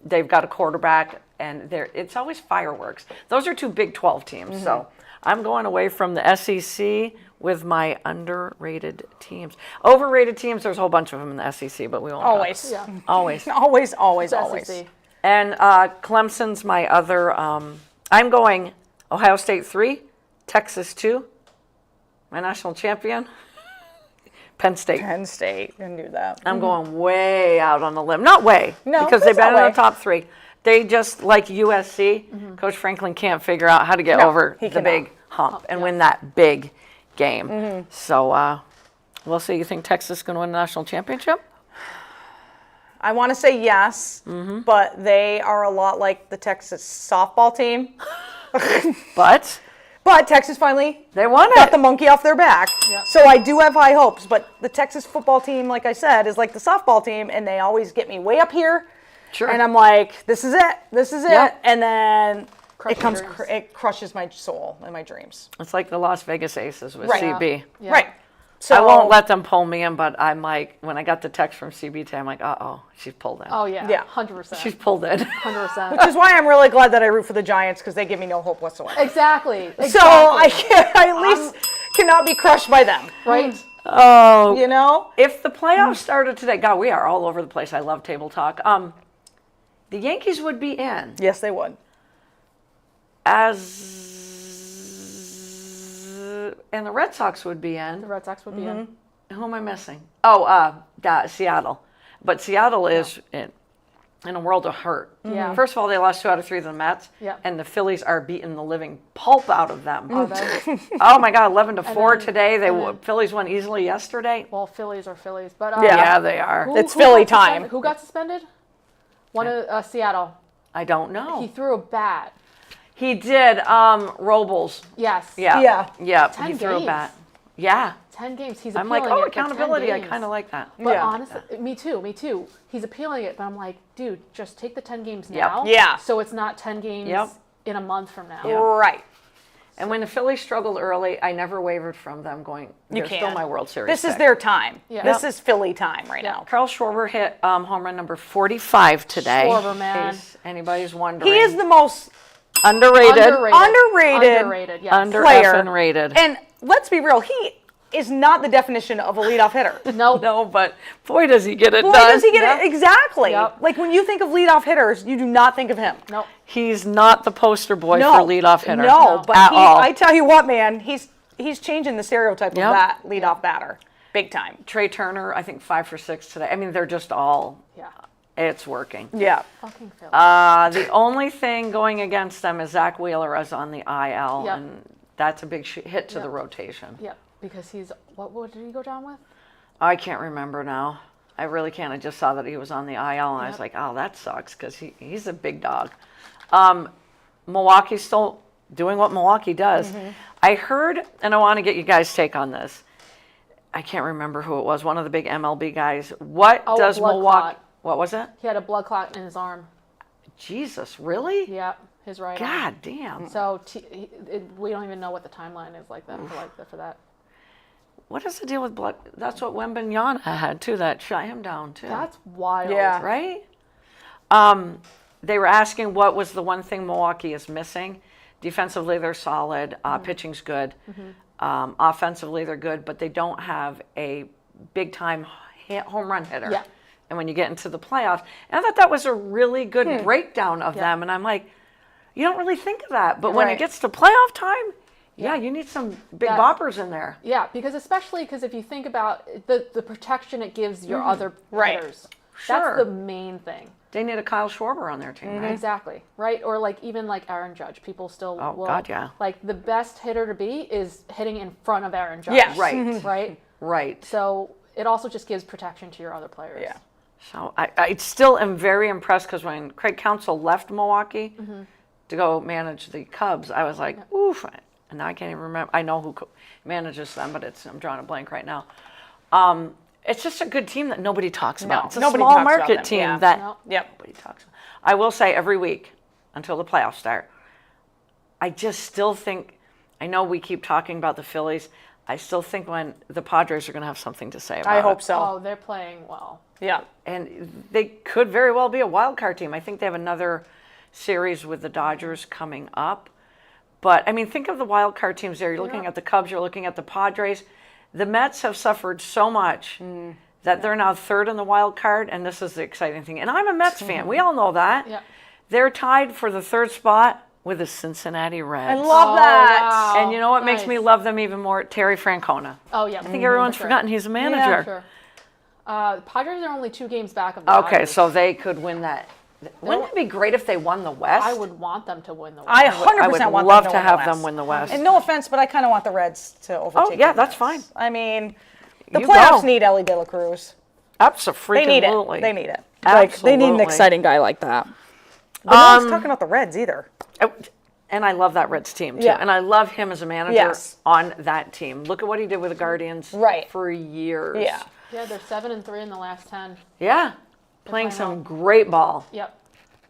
Speaker 1: they've got a quarterback, and it's always fireworks. Those are 2 Big 12 teams. So I'm going away from the SEC with my underrated teams. Overrated teams, there's a whole bunch of them in the SEC, but we won't.
Speaker 2: always.
Speaker 3: yeah.
Speaker 1: Always.
Speaker 2: Always, always,
Speaker 3: It's
Speaker 2: always.
Speaker 3: SEC.
Speaker 1: And Clemson's my other. I'm going Ohio State 3, Texas 2, my national champion, Penn State.
Speaker 2: Penn State can do that.
Speaker 1: I'm going way out on the limb. Not way,
Speaker 2: No,
Speaker 1: because they've
Speaker 2: it's
Speaker 1: been
Speaker 2: not
Speaker 1: in
Speaker 2: way.
Speaker 1: the top 3. They just, like USC, Coach Franklin can't figure out how to get
Speaker 2: No,
Speaker 1: over
Speaker 2: he
Speaker 1: the
Speaker 2: cannot.
Speaker 1: big hump and win that big game. So we'll see. You think Texas is going to win the national championship?
Speaker 2: I want to say yes, but they are a lot like the Texas softball team.
Speaker 1: But
Speaker 2: Texas finally
Speaker 1: they won
Speaker 2: got
Speaker 1: it.
Speaker 2: the monkey off their back.
Speaker 3: Yep.
Speaker 2: So I do have high hopes. But the Texas football team, like I said, is like the softball team, and they always get me way up here.
Speaker 1: Sure.
Speaker 2: And I'm like, this is it. This is it.
Speaker 1: Yep.
Speaker 2: And then
Speaker 3: Crush your dreams.
Speaker 2: it crushes my soul and my dreams.
Speaker 1: It's like the Las Vegas Aces with
Speaker 2: Right.
Speaker 1: CB.
Speaker 3: Yeah.
Speaker 2: Right. So
Speaker 1: I won't let them pull me in, but I'm like, when I got the text from CB today, I'm like, she's pulled in.
Speaker 3: Oh yeah.
Speaker 2: Yeah.
Speaker 3: 100%.
Speaker 1: She's pulled in.
Speaker 3: 100%.
Speaker 2: Which is why I'm really glad that I root for the Giants, because they give me no hope whatsoever.
Speaker 3: Exactly.
Speaker 2: So I at least cannot be crushed by them.
Speaker 3: Right.
Speaker 1: Oh,
Speaker 2: You know?
Speaker 1: if the playoffs started today, God, we are all over the place. I love table talk. The Yankees would be in
Speaker 2: Yes, they would.
Speaker 1: and the Red Sox would be in.
Speaker 3: The Red Sox would be in.
Speaker 1: Who am I missing? Oh, Seattle. But Seattle is in a world of hurt.
Speaker 3: Yeah.
Speaker 1: First of all, they lost 2 out of 3 to the Mets.
Speaker 3: Yeah.
Speaker 1: And the Phillies are beating the living pulp out of them.
Speaker 3: Are they?
Speaker 1: Oh my God, 11-4
Speaker 3: then-
Speaker 1: today.
Speaker 3: and then-
Speaker 1: Phillies won easily yesterday.
Speaker 3: Well, Phillies are Phillies, but
Speaker 1: Yeah, they are.
Speaker 2: It's Philly
Speaker 3: got suspended?
Speaker 2: time.
Speaker 3: Who got suspended? One of Seattle.
Speaker 1: I don't know.
Speaker 3: He threw a bat.
Speaker 1: He did. Robles.
Speaker 3: Yes.
Speaker 1: Yeah.
Speaker 2: Yeah.
Speaker 1: He
Speaker 3: 10
Speaker 1: threw a
Speaker 3: games.
Speaker 1: bat. Yeah.
Speaker 3: 10 games. He's
Speaker 1: I'm
Speaker 3: appealing
Speaker 1: like,
Speaker 3: it for 10
Speaker 1: accountability. I
Speaker 3: games.
Speaker 1: kind of like that.
Speaker 3: But
Speaker 2: Yeah.
Speaker 3: honestly, me too. He's appealing it, but I'm like, dude, just take the 10 games now.
Speaker 2: Yeah.
Speaker 3: So it's not 10 games
Speaker 1: Yep.
Speaker 3: in a month from now.
Speaker 1: Yeah.
Speaker 2: Right.
Speaker 1: And when the Phillies struggled early, I never wavered from them going, they're still
Speaker 2: can't.
Speaker 1: my World Series
Speaker 2: This is
Speaker 1: pick.
Speaker 2: their time.
Speaker 3: Yeah.
Speaker 2: This
Speaker 3: Yep.
Speaker 2: is Philly time right now.
Speaker 1: Carl Schwarber hit home run number 45 today.
Speaker 3: Schwarber, man.
Speaker 1: In case anybody's wondering.
Speaker 2: He is the most
Speaker 1: underrated.
Speaker 3: Underrated, yes.
Speaker 1: Under
Speaker 2: player.
Speaker 1: effing rated.
Speaker 2: And let's be real, he is not the definition of a leadoff hitter.
Speaker 3: No.
Speaker 1: No, but boy, does he get it
Speaker 2: Boy,
Speaker 1: done.
Speaker 2: does he get
Speaker 3: Yep.
Speaker 2: it exactly.
Speaker 3: Yep.
Speaker 2: Like when you think of leadoff hitters, you do not think of him.
Speaker 3: No.
Speaker 1: He's not the poster boy
Speaker 2: No,
Speaker 1: for leadoff hitter.
Speaker 2: No, but
Speaker 1: at all.
Speaker 2: I tell you what, man, he's changing the stereotype
Speaker 1: Yep.
Speaker 2: of that leadoff batter, big time.
Speaker 1: Trey Turner, I think 5 for 6 today. I mean, they're just all,
Speaker 3: Yeah.
Speaker 1: it's working.
Speaker 2: Yeah.
Speaker 3: Fucking Philly.
Speaker 1: The only thing going against them is Zach Wheeler is on the IL,
Speaker 3: Yep.
Speaker 1: and that's a big hit to
Speaker 3: Yep.
Speaker 1: the rotation.
Speaker 3: Yep. Because he's what did he go down with?
Speaker 1: I can't remember now. I really can't. I just saw that he was on the IL, and I was
Speaker 3: Yep.
Speaker 1: like, oh, that sucks, because he's a big dog. Milwaukee's still doing what Milwaukee does. I heard, and I want to get you guys' take on this. I can't remember who it was, one of the big MLB guys. What
Speaker 3: Oh,
Speaker 1: does
Speaker 3: blood
Speaker 1: Milwaukee...
Speaker 3: clot.
Speaker 1: What was it?
Speaker 3: He had a blood clot in his arm.
Speaker 1: Jesus, really?
Speaker 3: Yeah, his right arm.
Speaker 1: God damn.
Speaker 3: So we don't even know what the timeline is like that for that.
Speaker 1: What is the deal with blood? That's what Wembanyama had, too. That shut him down, too.
Speaker 3: That's wild.
Speaker 2: Yeah.
Speaker 1: Right? They were asking what was the one thing Milwaukee is missing. Defensively, they're solid. Pitching's good. Offensively, they're good, but they don't have a big-time home run hitter.
Speaker 3: Yeah.
Speaker 1: And when you get into the playoffs, and I thought that was a really good breakdown of them. And I'm like, you don't really think of that. But when it
Speaker 2: Right.
Speaker 1: gets to playoff time, yeah, you need some big
Speaker 3: That-
Speaker 1: boppers in there.
Speaker 3: Yeah, because if you think about the protection it gives your other
Speaker 2: Right.
Speaker 3: hitters.
Speaker 1: Sure.
Speaker 3: That's the main thing.
Speaker 1: They need a Kyle Schwarber on their team, right?
Speaker 3: Exactly. Right? Or like even like Aaron Judge. People still
Speaker 1: Oh,
Speaker 3: will,
Speaker 1: God, yeah.
Speaker 3: like the best hitter to be is hitting in front of Aaron Judge.
Speaker 2: Yes.
Speaker 1: Right.
Speaker 3: Right?
Speaker 1: Right.
Speaker 3: So it also just gives protection to your other players.
Speaker 2: Yeah.
Speaker 1: So I still am very impressed because when Craig Counsell left Milwaukee to go manage the Cubs, I was like, oof. And now I can't even remember. I know who manages them, but I'm drawing a blank right now. It's just a good team that nobody talks about. It's a
Speaker 2: nobody
Speaker 1: small
Speaker 2: talks about
Speaker 1: market
Speaker 2: them,
Speaker 1: team
Speaker 2: yeah.
Speaker 1: that
Speaker 3: No.
Speaker 2: Yep.
Speaker 1: nobody talks about. I will say every week until the playoffs start, I just still think, I know we keep talking about the Phillies. I still think when the Padres are going to have something to say about it.
Speaker 2: I hope so.
Speaker 3: Oh, they're playing well.
Speaker 2: Yeah.
Speaker 1: And they could very well be a wild card team. I think they have another series with the Dodgers coming up. But, I mean, think of the wild card teams there. You're looking at the Cubs, you're looking at the Padres. The Mets have suffered so much that they're now third in the wild card, and this is the exciting thing. And I'm a Mets fan. We all know that.
Speaker 3: Yeah.
Speaker 1: They're tied for the third spot with the Cincinnati Reds.
Speaker 2: I love that.
Speaker 3: Wow.
Speaker 1: And you know what makes
Speaker 3: Nice.
Speaker 1: me love them even more? Terry Francona.
Speaker 3: Oh yeah.
Speaker 1: I think everyone's forgotten he's a manager.
Speaker 3: Sure. The Padres are only 2 games back of the
Speaker 1: Okay,
Speaker 3: Dodgers.
Speaker 1: so they could win that. Wouldn't it be great if they won the West?
Speaker 3: I would want them to win the West.
Speaker 2: I
Speaker 1: I
Speaker 2: 100%
Speaker 1: would
Speaker 2: want
Speaker 1: love
Speaker 2: them
Speaker 1: to
Speaker 2: win
Speaker 1: have
Speaker 2: the
Speaker 1: them
Speaker 2: West.
Speaker 1: win the West.
Speaker 2: And no offense, but I kind of want the Reds to overtake.
Speaker 1: yeah,
Speaker 2: the
Speaker 1: that's
Speaker 2: Mets.
Speaker 1: fine.
Speaker 2: I mean, the
Speaker 1: You
Speaker 2: playoffs
Speaker 1: go.
Speaker 2: need Ellie De La Cruz.
Speaker 1: Absolutely.
Speaker 2: They need it. They need it. Like, they need an
Speaker 1: Absolutely.
Speaker 2: exciting guy like that. But no one's talking about the Reds either.
Speaker 1: And I love that Reds team, too.
Speaker 2: Yeah.
Speaker 1: And I love him as a manager
Speaker 2: Yes.
Speaker 1: on that team. Look at what he did with the Guardians
Speaker 2: Right.
Speaker 1: for years.
Speaker 2: Yeah.
Speaker 3: Yeah, they're 7-3 in the last 10.
Speaker 1: Yeah. Playing
Speaker 3: playing
Speaker 1: some
Speaker 3: well.
Speaker 1: great ball.
Speaker 3: Yep.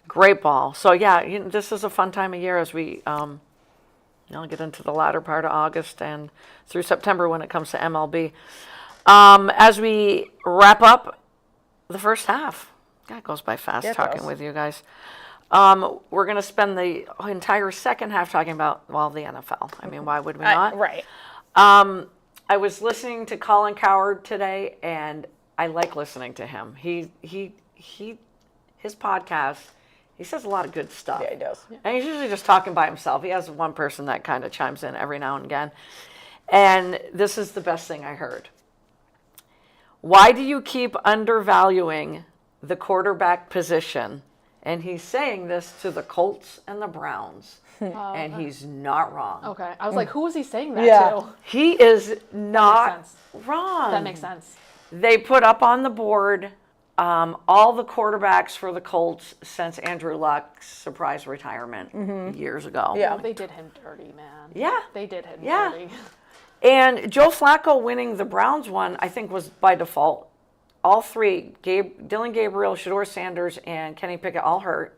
Speaker 1: Great ball. So, yeah, this is a fun time of year as we get into the latter part of August and through September when it comes to MLB. As we wrap up the first half, God, it goes by fast
Speaker 2: It
Speaker 1: talking
Speaker 2: does.
Speaker 1: with you guys. We're going to spend the entire second half talking about, well, the NFL. I mean, why would we not?
Speaker 2: Right.
Speaker 1: I was listening to Colin Cowherd today, and I like listening to him. His podcast, he says a lot of good stuff.
Speaker 2: Yeah, he does.
Speaker 1: And he's usually just talking by himself. He has one person that kind of chimes in every now and again. And this is the best thing I heard. Why do you keep undervaluing the quarterback position? And he's saying this to the Colts and the Browns. And he's not wrong.
Speaker 3: Okay. I was like, who was he saying that
Speaker 2: Yeah.
Speaker 3: to?
Speaker 1: He is not
Speaker 3: sense.
Speaker 1: wrong.
Speaker 3: That makes sense.
Speaker 1: They put up on the board all the quarterbacks for the Colts since Andrew Luck's surprise retirement years ago.
Speaker 2: Yeah.
Speaker 3: Oh, they did him dirty, man.
Speaker 1: Yeah.
Speaker 3: They did him
Speaker 1: Yeah.
Speaker 3: dirty.
Speaker 1: And Joe Flacco winning the Browns one, I think, was by default. All three, Dylan Gabriel, Shedeur Sanders, and Kenny Pickett, all hurt.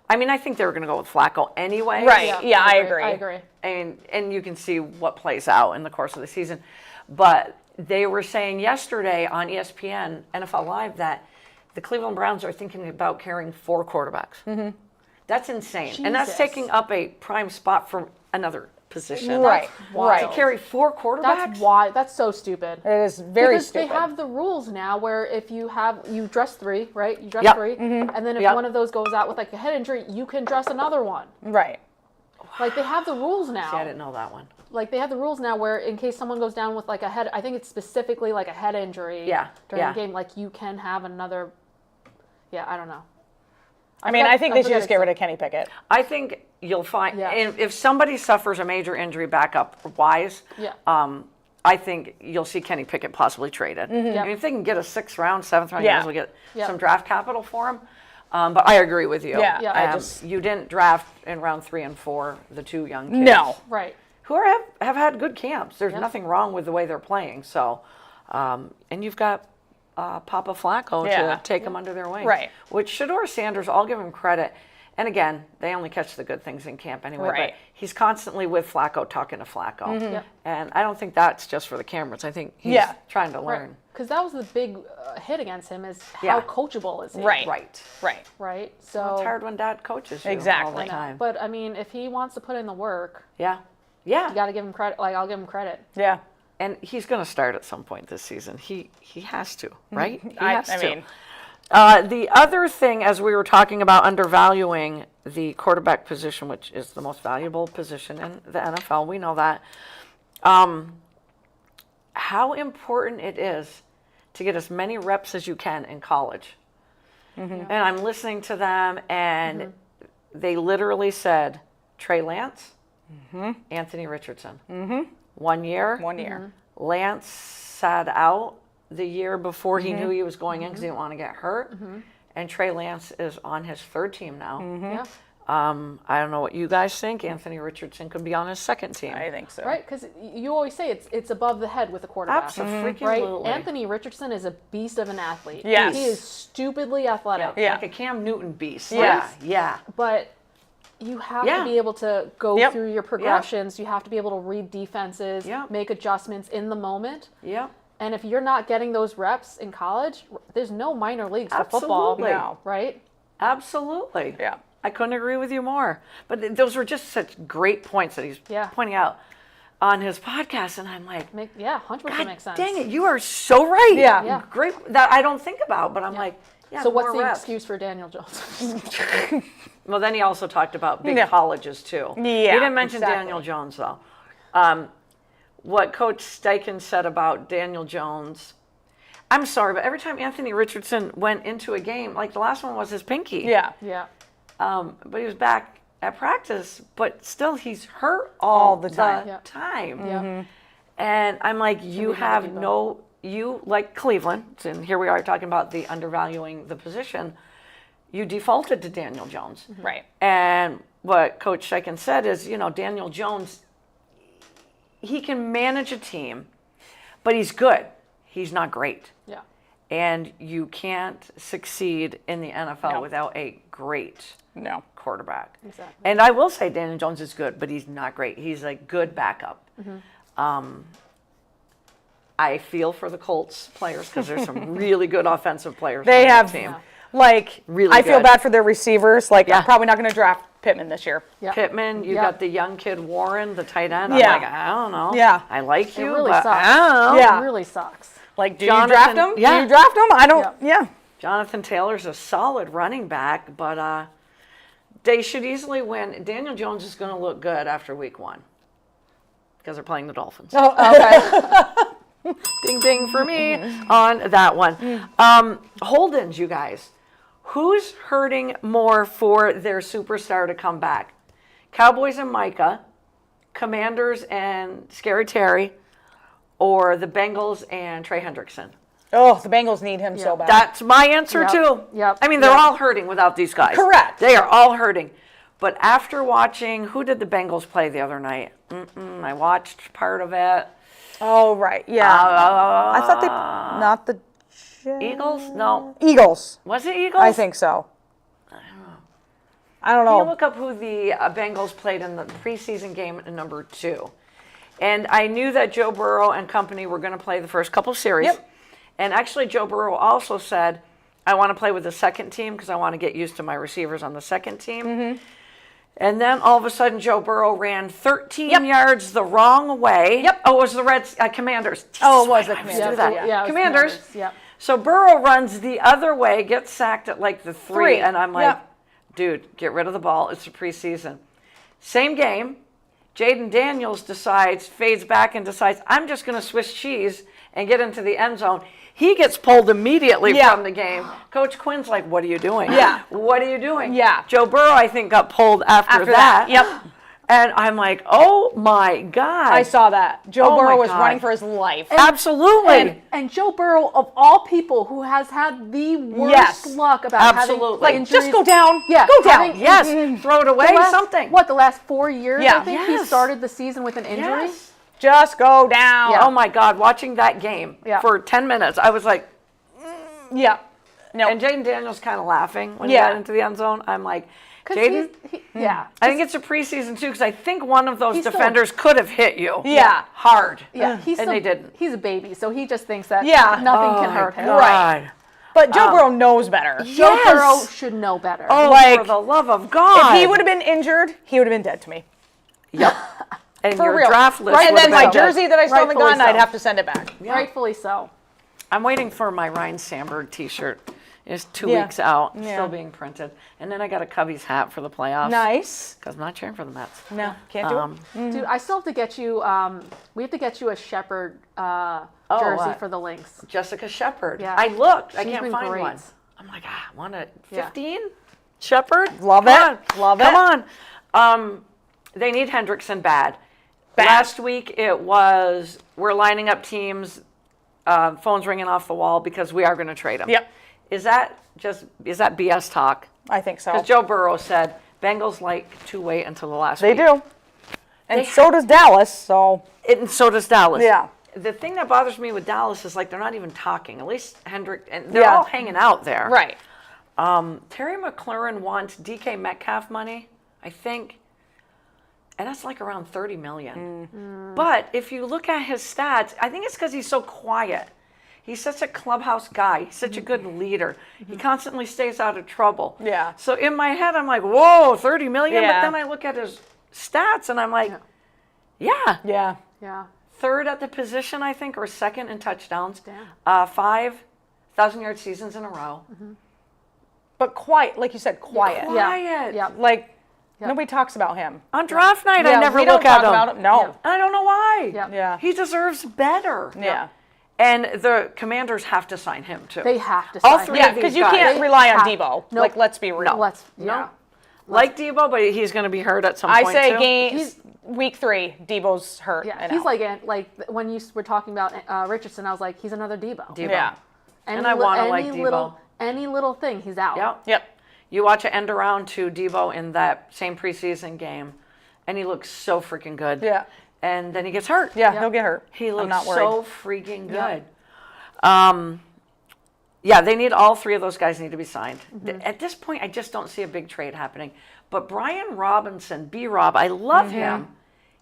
Speaker 1: I mean, I think they were going to go with Flacco anyway.
Speaker 2: Right. Yeah, I agree.
Speaker 3: I agree.
Speaker 1: And you can see what plays out in the course of the season. But they were saying yesterday on ESPN, NFL Live, that the Cleveland Browns are thinking about carrying 4 quarterbacks. That's insane. And that's
Speaker 3: Jesus.
Speaker 1: taking up a prime spot for another position.
Speaker 2: Right.
Speaker 3: wild.
Speaker 1: To
Speaker 2: Right.
Speaker 1: carry 4 quarterbacks?
Speaker 3: That's why. That's so stupid.
Speaker 2: It is very
Speaker 3: Because
Speaker 2: stupid.
Speaker 3: they have the rules now where if you dress 3, right? You dress
Speaker 1: Yep.
Speaker 3: 3, and then if
Speaker 1: Yep.
Speaker 3: one of those goes out with like a head injury, you can dress another one.
Speaker 2: Right.
Speaker 3: Like they have the rules now.
Speaker 1: See, I didn't know that one.
Speaker 3: Like they have the rules now where in case someone goes down with like a head, I think it's specifically like a head injury.
Speaker 1: Yeah,
Speaker 3: During
Speaker 1: yeah.
Speaker 3: the game, like you can have another. Yeah, I don't know.
Speaker 2: I mean, I think they should just get rid of Kenny Pickett.
Speaker 1: I think you'll find,
Speaker 3: Yeah.
Speaker 1: if somebody suffers a major injury backup-wise,
Speaker 3: Yeah.
Speaker 1: I think you'll see Kenny Pickett possibly traded. I mean, if they can get a 6th round, 7th round, you
Speaker 2: Yeah.
Speaker 1: might as well get
Speaker 3: Yeah.
Speaker 1: some draft capital for him. But I agree with you.
Speaker 2: Yeah,
Speaker 3: Yeah.
Speaker 1: You didn't draft in round 3 and 4 the 2 young kids.
Speaker 2: No.
Speaker 3: Right.
Speaker 1: Who have had good camps. There's nothing wrong with the way they're playing. So, and you've got Papa Flacco
Speaker 2: Yeah.
Speaker 1: to take them under their wing.
Speaker 2: Right.
Speaker 1: Which Shedeur Sanders, I'll give him credit. And again, they only catch the good things in camp anyway.
Speaker 2: Right.
Speaker 1: But he's constantly with Flacco, talking to Flacco.
Speaker 3: Yep.
Speaker 1: And I don't think that's just for the cameras. I think he's
Speaker 2: Yeah.
Speaker 1: trying to learn.
Speaker 3: Because that was the big hit against him is how
Speaker 1: Yeah.
Speaker 3: coachable is he?
Speaker 2: Right.
Speaker 1: Right.
Speaker 2: Right.
Speaker 3: Right. So
Speaker 1: Well, it's hard when dad coaches you
Speaker 2: Exactly.
Speaker 1: all
Speaker 3: I
Speaker 1: the
Speaker 3: know.
Speaker 1: time.
Speaker 3: But I mean, if he wants to put in the work,
Speaker 1: Yeah. Yeah.
Speaker 3: you got to give him credit. Like I'll give him credit.
Speaker 2: Yeah.
Speaker 1: And he's going to start at some point this season. He has to, right? He
Speaker 2: I
Speaker 1: has to.
Speaker 2: mean,
Speaker 1: The other thing, as we were talking about undervaluing the quarterback position, which is the most valuable position in the NFL, we know that, how important it is to get as many reps as you can in college. And I'm listening to them, and they literally said Trey Lance, Anthony Richardson. 1 year.
Speaker 2: 1 year.
Speaker 1: Lance sat out the year before he knew he was going in because he didn't want to get hurt. And Trey Lance is on his 3rd team now.
Speaker 3: Yeah.
Speaker 1: I don't know what you guys think. Anthony Richardson could be on his 2nd team.
Speaker 2: I think so.
Speaker 3: Right. Because you always say it's above the head with a quarterback.
Speaker 1: Absolutely.
Speaker 3: Right. Anthony Richardson is a beast of an athlete.
Speaker 2: Yes.
Speaker 3: He is stupidly athletic.
Speaker 2: Yeah.
Speaker 1: Like a Cam Newton beast.
Speaker 2: Yes.
Speaker 1: Yeah.
Speaker 3: But you have
Speaker 1: Yeah.
Speaker 3: to be able to go
Speaker 2: Yep.
Speaker 3: through your progressions. You have to be able to read defenses,
Speaker 1: Yep.
Speaker 3: make adjustments in the moment.
Speaker 1: Yep.
Speaker 3: And if you're not getting those reps in college, there's no minor leagues for football,
Speaker 1: Absolutely.
Speaker 2: No.
Speaker 3: right?
Speaker 1: Absolutely.
Speaker 2: Yeah.
Speaker 1: I couldn't agree with you more. But those were just such great points that he's
Speaker 3: Yeah.
Speaker 1: pointing out on his podcast. And I'm like,
Speaker 3: 100%
Speaker 1: God
Speaker 3: makes sense.
Speaker 1: dang it, you are so right.
Speaker 2: Yeah.
Speaker 3: Yeah.
Speaker 1: Great. That I don't think about, but I'm like, yeah,
Speaker 3: So what's
Speaker 1: more
Speaker 3: the
Speaker 1: reps.
Speaker 3: excuse for Daniel Jones?
Speaker 1: Well, then he also talked about big
Speaker 2: Yeah.
Speaker 1: colleges, too.
Speaker 2: Yeah,
Speaker 1: He didn't mention
Speaker 2: exactly.
Speaker 1: Daniel Jones, though. What Coach Steichen said about Daniel Jones, I'm sorry, but every time Anthony Richardson went into a game, like the last one was his pinky.
Speaker 2: Yeah.
Speaker 3: yeah.
Speaker 1: But he was back at practice, but still he's hurt all the time.
Speaker 3: Yeah.
Speaker 1: time. And I'm like, you have no, you like Cleveland, and here we are talking about the undervaluing the position. You defaulted to Daniel Jones.
Speaker 2: Right.
Speaker 1: And what Coach Steichen said is, Daniel Jones, he can manage a team, but he's good. He's not great.
Speaker 3: Yeah.
Speaker 1: And you can't succeed in the NFL without a great quarterback.
Speaker 3: Exactly.
Speaker 1: And I will say Daniel Jones is good, but he's not great. He's a good backup. I feel for the Colts players because there's some really good offensive players
Speaker 2: They
Speaker 1: on
Speaker 2: have,
Speaker 1: that team.
Speaker 2: really I feel
Speaker 1: good.
Speaker 2: bad for their receivers. I'm probably not going to draft Pittman this year.
Speaker 3: Yep.
Speaker 1: Pittman, you
Speaker 3: Yep.
Speaker 1: got the young kid Warren, the tight end.
Speaker 2: Yeah.
Speaker 1: I'm like, I don't know.
Speaker 2: Yeah.
Speaker 1: I like
Speaker 3: It
Speaker 1: you,
Speaker 3: really
Speaker 1: but
Speaker 3: sucks.
Speaker 1: I don't know.
Speaker 2: Yeah.
Speaker 3: It really sucks.
Speaker 2: Do you
Speaker 1: Jonathan-
Speaker 2: draft him?
Speaker 1: yeah.
Speaker 2: Do you draft him? I don't.
Speaker 3: Yep.
Speaker 2: Yeah.
Speaker 1: Jonathan Taylor's a solid running back, but they should easily win. Daniel Jones is going to look good after week 1 because they're playing the Dolphins.
Speaker 2: Oh, okay.
Speaker 1: Ding, ding for me on that one. Holdens, you guys. Who's hurting more for their superstar to come back? Cowboys and Micah, Commanders and Scary Terry, or the Bengals and Trey Hendrickson?
Speaker 2: Oh, the Bengals need him so bad.
Speaker 1: That's my answer
Speaker 3: Yep.
Speaker 1: too.
Speaker 3: Yep.
Speaker 1: I mean, they're
Speaker 3: Yep.
Speaker 1: all hurting without these guys.
Speaker 2: Correct.
Speaker 1: They are all hurting. But after watching, who did the Bengals play the other night? I watched part of it.
Speaker 2: Oh, right. Yeah. I thought they not the
Speaker 1: Eagles? No.
Speaker 2: Eagles.
Speaker 1: Was it Eagles?
Speaker 2: I think so. I don't
Speaker 1: Can you
Speaker 2: know.
Speaker 1: look up who the Bengals played in the preseason game at number 2? And I knew that Joe Burrow and company were going to play the first couple series.
Speaker 2: Yep.
Speaker 1: And actually, Joe Burrow also said, I want to play with the second team because I want to get used to my receivers on the second team.
Speaker 2: Mm-hmm.
Speaker 1: And then all of a sudden, Joe Burrow ran 13 yards the wrong way.
Speaker 2: Yep.
Speaker 1: Oh, it was the Commanders.
Speaker 2: Oh, it was the
Speaker 1: I always
Speaker 2: Commanders.
Speaker 1: do that.
Speaker 3: Yeah, it was
Speaker 1: Commanders.
Speaker 3: Yep.
Speaker 1: So Burrow runs the other way, gets sacked at like the 3, and I'm like,
Speaker 2: Yep.
Speaker 1: dude, get rid of the ball. It's the preseason. Same game. Jaden Daniels fades back and decides, I'm just going to Swiss cheese and get into the end zone. He gets pulled immediately
Speaker 2: Yeah.
Speaker 1: from the game. Coach Quinn's like, what are you doing?
Speaker 2: Yeah.
Speaker 1: What are you doing?
Speaker 2: Yeah.
Speaker 1: Joe Burrow, I think, got pulled after that.
Speaker 2: Yep.
Speaker 1: And I'm like, oh my God.
Speaker 2: I saw that. Joe
Speaker 1: Oh,
Speaker 2: Burrow
Speaker 1: my
Speaker 2: was
Speaker 1: God.
Speaker 2: running for his life.
Speaker 1: Absolutely.
Speaker 3: And Joe Burrow, of all people, who has had the worst
Speaker 2: Yes.
Speaker 3: luck about
Speaker 1: Absolutely.
Speaker 3: having injuries.
Speaker 2: Just go down.
Speaker 3: Yeah,
Speaker 2: Go down.
Speaker 3: having-
Speaker 1: Yes. Throw it away,
Speaker 3: the last-
Speaker 1: something.
Speaker 3: What, the last 4 years,
Speaker 2: Yeah.
Speaker 3: I think
Speaker 1: Yes.
Speaker 3: he started the season with an injury?
Speaker 1: Yes.
Speaker 2: Just go down.
Speaker 3: Yeah.
Speaker 1: Oh my God, watching that game
Speaker 3: Yeah.
Speaker 1: for 10 minutes, I was like,
Speaker 2: Yeah. No.
Speaker 1: and Jaden Daniels kind of laughing when he
Speaker 2: Yeah.
Speaker 1: got into the end zone. I'm like,
Speaker 3: 'Cause
Speaker 1: Jaden,
Speaker 3: yeah.
Speaker 1: I think it's a preseason too, because I think one of those
Speaker 3: He's still-
Speaker 1: defenders could have hit you.
Speaker 2: Yeah.
Speaker 1: Hard.
Speaker 3: Yeah,
Speaker 1: And they didn't.
Speaker 3: He's a baby, so he just thinks that
Speaker 2: Yeah.
Speaker 3: nothing
Speaker 1: Oh
Speaker 3: can
Speaker 1: my
Speaker 3: hurt him.
Speaker 1: God.
Speaker 2: Right. But Joe Burrow knows better.
Speaker 3: Joe
Speaker 1: Yes.
Speaker 3: Burrow should know better.
Speaker 1: Oh,
Speaker 2: Like,
Speaker 1: for the love of God.
Speaker 2: If he would have been injured, he would have been dead to me.
Speaker 1: Yep. And
Speaker 2: For
Speaker 1: your
Speaker 2: real.
Speaker 1: draft list
Speaker 3: Right,
Speaker 2: And
Speaker 1: would
Speaker 2: then
Speaker 1: have
Speaker 2: my
Speaker 1: been dead.
Speaker 2: jersey that I still haven't
Speaker 3: Rightfully
Speaker 2: gotten, I'd
Speaker 3: so.
Speaker 2: have to send it back.
Speaker 3: Rightfully so.
Speaker 1: I'm waiting for my Ryan Sandberg t-shirt. It's 2
Speaker 2: Yeah.
Speaker 1: weeks out,
Speaker 2: Yeah.
Speaker 1: still being printed. And then I got a Cubbies hat for the playoffs.
Speaker 2: Nice.
Speaker 1: Because I'm not cheering for the Mets.
Speaker 2: No, can't do it.
Speaker 3: Dude, I still have to get you. We have to get you a Shepherd jersey
Speaker 1: what?
Speaker 3: for the Lynx.
Speaker 1: Jessica Shepard.
Speaker 3: Yeah.
Speaker 1: I looked. I
Speaker 3: She's
Speaker 1: can't
Speaker 3: been
Speaker 1: find
Speaker 3: great.
Speaker 1: one. I'm like, I want a
Speaker 3: Yeah.
Speaker 1: 15 Shepard.
Speaker 2: Love
Speaker 1: Come
Speaker 2: it.
Speaker 1: on.
Speaker 2: Love it.
Speaker 1: Come on. They need Hendrickson bad. Last week it was we're lining up teams, phones ringing off the wall because we are going to trade him.
Speaker 2: Yep.
Speaker 1: Is that BS talk?
Speaker 2: I think so.
Speaker 1: Because Joe Burrow said Bengals like to wait until the last
Speaker 2: They
Speaker 1: week.
Speaker 2: do. And
Speaker 1: They
Speaker 2: so does Dallas, so.
Speaker 1: And so does Dallas.
Speaker 2: Yeah.
Speaker 1: The thing that bothers me with Dallas is like they're not even talking. At least Hendrick, and they're
Speaker 2: Yeah.
Speaker 1: all hanging out there.
Speaker 2: Right.
Speaker 1: Terry McLaurin wants DK Metcalf money, I think, and that's like around $30 million. But if you look at his stats, I think it's because he's so quiet. He's such a clubhouse guy. He's such a good leader. He constantly stays out of trouble.
Speaker 2: Yeah.
Speaker 1: So in my head, I'm like, whoa, $30 million.
Speaker 2: Yeah.
Speaker 1: But then I look at his stats and I'm like, yeah.
Speaker 2: Yeah.
Speaker 3: Yeah.
Speaker 1: Third at the position, I think, or second in touchdowns.
Speaker 3: Damn.
Speaker 1: 5 1,000-yard seasons in a row.
Speaker 2: But quiet, like you said, quiet.
Speaker 3: Yeah.
Speaker 1: Quiet.
Speaker 3: Yeah.
Speaker 2: Like,
Speaker 3: Yeah.
Speaker 2: nobody talks about him.
Speaker 1: On draft night,
Speaker 2: Yeah,
Speaker 1: I never
Speaker 2: we
Speaker 1: look
Speaker 2: don't
Speaker 1: at
Speaker 2: talk
Speaker 1: him.
Speaker 2: about him. No.
Speaker 3: Yeah.
Speaker 1: And I don't know why.
Speaker 3: Yeah.
Speaker 2: Yeah.
Speaker 1: He deserves better.
Speaker 2: Yeah.
Speaker 1: And the Commanders have to sign him, too.
Speaker 3: They have to
Speaker 1: All
Speaker 3: sign
Speaker 1: three
Speaker 3: him.
Speaker 2: Yeah,
Speaker 1: of these
Speaker 2: because you
Speaker 1: guys.
Speaker 2: can't
Speaker 3: They
Speaker 2: rely on
Speaker 3: have-
Speaker 2: Debo.
Speaker 3: No.
Speaker 2: Like, let's be real.
Speaker 3: Let's.
Speaker 1: No.
Speaker 3: Yeah.
Speaker 1: Like Debo, but he's going to be hurt at some
Speaker 2: I
Speaker 1: point,
Speaker 2: say
Speaker 1: too.
Speaker 2: games week 3, Debo's hurt.
Speaker 3: Yeah.
Speaker 2: and
Speaker 3: He's
Speaker 2: out.
Speaker 3: like when you were talking about Richardson, I was like, he's another Debo.
Speaker 1: Debo.
Speaker 2: Yeah.
Speaker 1: And I wanna like Debo.
Speaker 3: Any little thing, he's out.
Speaker 1: Yep.
Speaker 2: Yep.
Speaker 1: You watch it end around to Debo in that same preseason game, and he looks so freaking good.
Speaker 2: Yeah.
Speaker 1: And then he gets hurt.
Speaker 2: Yeah, he'll get hurt.
Speaker 1: He
Speaker 2: I'm
Speaker 1: looks
Speaker 2: not worried.
Speaker 1: so freaking good. Yeah, they need all three of those guys need to be signed. At this point, I just don't see a big trade happening. But Brian Robinson, B-Rob, I love him.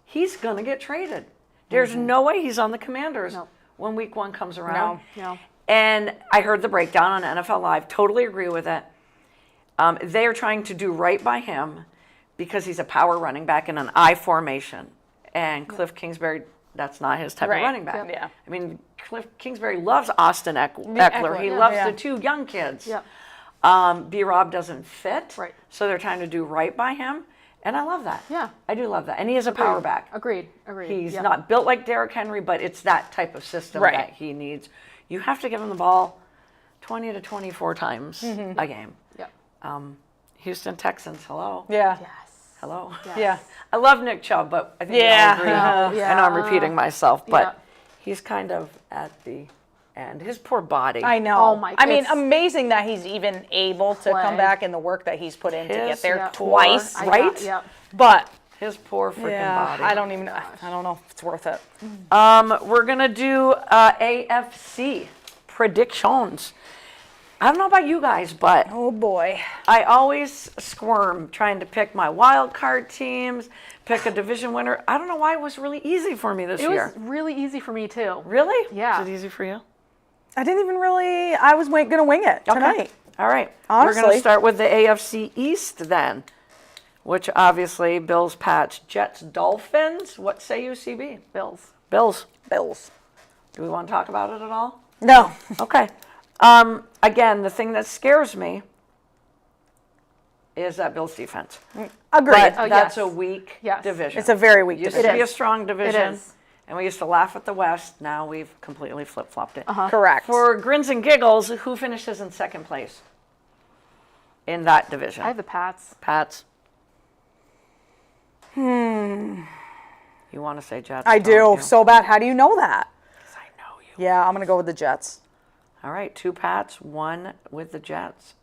Speaker 1: He's going to get traded. There's no way he's on the Commanders when week 1 comes around.
Speaker 3: No.
Speaker 1: And I heard the breakdown on NFL Live. Totally agree with it. They are trying to do right by him because he's a power running back in an I formation. And Cliff Kingsbury, that's not his type of running back.
Speaker 2: Yeah.
Speaker 1: I mean, Cliff Kingsbury loves Austin Eckler. He loves the 2 young kids. B-Rob doesn't fit.
Speaker 3: Right.
Speaker 1: So they're trying to do right by him. And I love that.
Speaker 3: Yeah.
Speaker 1: I do love that. And he is a power back.
Speaker 3: Agreed.
Speaker 1: He's not built like Derrick Henry, but it's that type of system that he needs. You have to give him the ball 20 to 24 times a game. Houston Texans, hello.
Speaker 2: Yeah.
Speaker 3: Yes.
Speaker 1: Hello.
Speaker 3: Yes.
Speaker 2: Yeah.
Speaker 1: I love Nick Chubb, but I think we all agree. I know I'm repeating myself, but he's kind of at the end. His poor body.
Speaker 2: I know.
Speaker 3: Oh my-
Speaker 2: I mean,
Speaker 3: it's-
Speaker 2: amazing that he's even able to
Speaker 3: Play.
Speaker 2: come back and the work that he's put in to get
Speaker 1: His
Speaker 2: there
Speaker 1: poor-
Speaker 2: twice,
Speaker 1: right?
Speaker 3: Yeah.
Speaker 2: But
Speaker 1: His poor freaking
Speaker 2: yeah,
Speaker 1: body.
Speaker 2: I don't know if it's worth it.
Speaker 1: We're going to do AFC predictions. I don't know about you guys, but
Speaker 2: Oh boy.
Speaker 1: I always squirm trying to pick my wild card teams, pick a division winner. I don't know why it was really easy for me this
Speaker 3: It
Speaker 1: year.
Speaker 3: was really easy for me too.
Speaker 1: Really?
Speaker 3: Yeah.
Speaker 1: Was it easy for you?
Speaker 2: I didn't even really. I was going to wing it tonight.
Speaker 1: All right. We're going to
Speaker 2: Honestly.
Speaker 1: start with the AFC East then, which obviously Bills, Pats, Jets, Dolphins. What say you, CB?
Speaker 3: Bills.
Speaker 1: Bills.
Speaker 2: Bills.
Speaker 1: Do we want to talk about it at all?
Speaker 2: No.
Speaker 1: Okay. Again, the thing that scares me is that Bills defense.
Speaker 2: Agreed.
Speaker 1: But
Speaker 3: Oh,
Speaker 1: that's
Speaker 3: yes.
Speaker 1: a weak
Speaker 3: Yes.
Speaker 1: division.
Speaker 2: It's a very weak
Speaker 1: Used
Speaker 2: division.
Speaker 1: to be a strong division.
Speaker 3: is.
Speaker 1: And we used to laugh at the West. Now we've completely flip-flopped it.
Speaker 2: Correct.
Speaker 1: For grins and giggles, who finishes in second place in that division?
Speaker 3: I have the Pats.
Speaker 1: Pats. You want to say Jets?
Speaker 2: I
Speaker 1: don't
Speaker 2: do
Speaker 1: you?
Speaker 2: so bad. How do you know that?
Speaker 1: 'Cause I know you.
Speaker 2: Yeah, I'm going to go with the Jets.
Speaker 1: All right, 2 Pats, 1 with the Jets.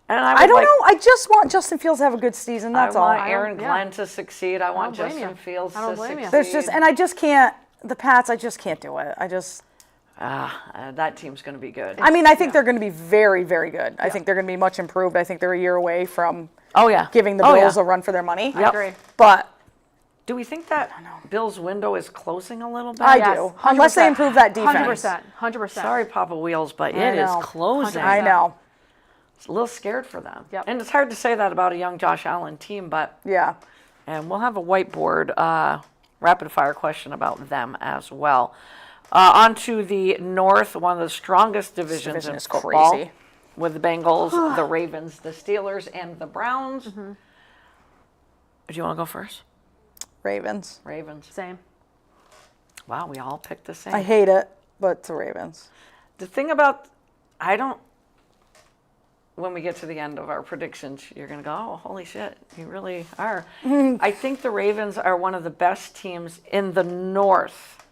Speaker 1: And
Speaker 2: I don't know. I just want Justin Fields to have a good season. That's
Speaker 1: I
Speaker 2: all.
Speaker 1: want Aaron
Speaker 3: yeah.
Speaker 1: Glenn to succeed. I want
Speaker 3: don't blame
Speaker 1: Justin
Speaker 3: you.
Speaker 1: Fields
Speaker 3: I don't
Speaker 1: to
Speaker 3: blame you.
Speaker 1: succeed.
Speaker 2: There's just, and I just can't. The Pats, I just can't do it.
Speaker 1: That team's going to be good.
Speaker 2: I mean, I think they're going to be very, very good. I think they're going to be much improved. I think they're a year away from giving the Bills a run for their money.
Speaker 1: Yep.
Speaker 3: Agree.
Speaker 2: But
Speaker 1: Do we think that Bill's window is closing a little bit?
Speaker 2: I
Speaker 3: Yes,
Speaker 2: do, unless they
Speaker 3: 100%.
Speaker 2: improve that defense.
Speaker 3: 100%. 100%.
Speaker 1: Sorry, Papa Wheels, but
Speaker 2: I
Speaker 1: it is
Speaker 2: know.
Speaker 1: closing.
Speaker 2: I know.
Speaker 1: It's a little scared for them.
Speaker 3: Yep.
Speaker 1: And it's hard to say that about a young Josh Allen team, but
Speaker 2: Yeah.
Speaker 1: and we'll have a whiteboard rapid fire question about them as well. On to the North, one of the strongest divisions
Speaker 2: division
Speaker 1: in
Speaker 2: is
Speaker 1: football,
Speaker 2: crazy.
Speaker 1: with the Bengals, the Ravens, the Steelers, and the Browns. Do you want to go first?
Speaker 2: Ravens.
Speaker 1: Ravens.
Speaker 3: Same.
Speaker 1: Wow, we all picked the same.
Speaker 2: I hate it, but it's the Ravens.
Speaker 1: The thing about, when we get to the end of our predictions, you're going to go, oh, holy shit, you really are. I think the Ravens are one of the best teams in the North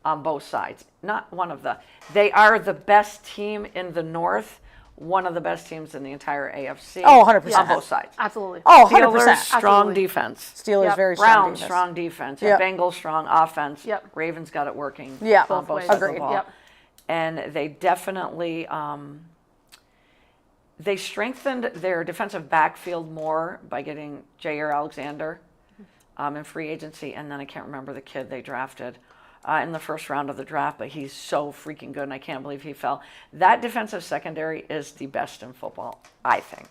Speaker 1: on both sides. Not one of the. They are the best team in the North, one of the best teams in the entire AFC.
Speaker 2: Oh, 100%.
Speaker 1: On both sides.
Speaker 3: Absolutely.
Speaker 2: Oh,
Speaker 1: Steelers,
Speaker 2: 100%.
Speaker 1: strong
Speaker 3: Absolutely.
Speaker 1: defense.
Speaker 2: Steelers,
Speaker 3: Yep.
Speaker 2: very strong
Speaker 1: Browns,
Speaker 2: defense.
Speaker 1: strong defense.
Speaker 2: Yep.
Speaker 1: Bengals, strong offense.
Speaker 3: Yep.
Speaker 1: Ravens got it working
Speaker 2: Yeah,
Speaker 1: on
Speaker 3: Both
Speaker 1: both
Speaker 3: ways.
Speaker 1: sides of the
Speaker 2: Agreed.
Speaker 1: ball.
Speaker 3: Yep.
Speaker 1: And they definitely they strengthened their defensive backfield more by getting Jair Alexander in free agency, and then I can't remember the kid they drafted in the first round of the draft, but he's so freaking good, and I can't believe he fell. That defensive secondary is the best in football, I think.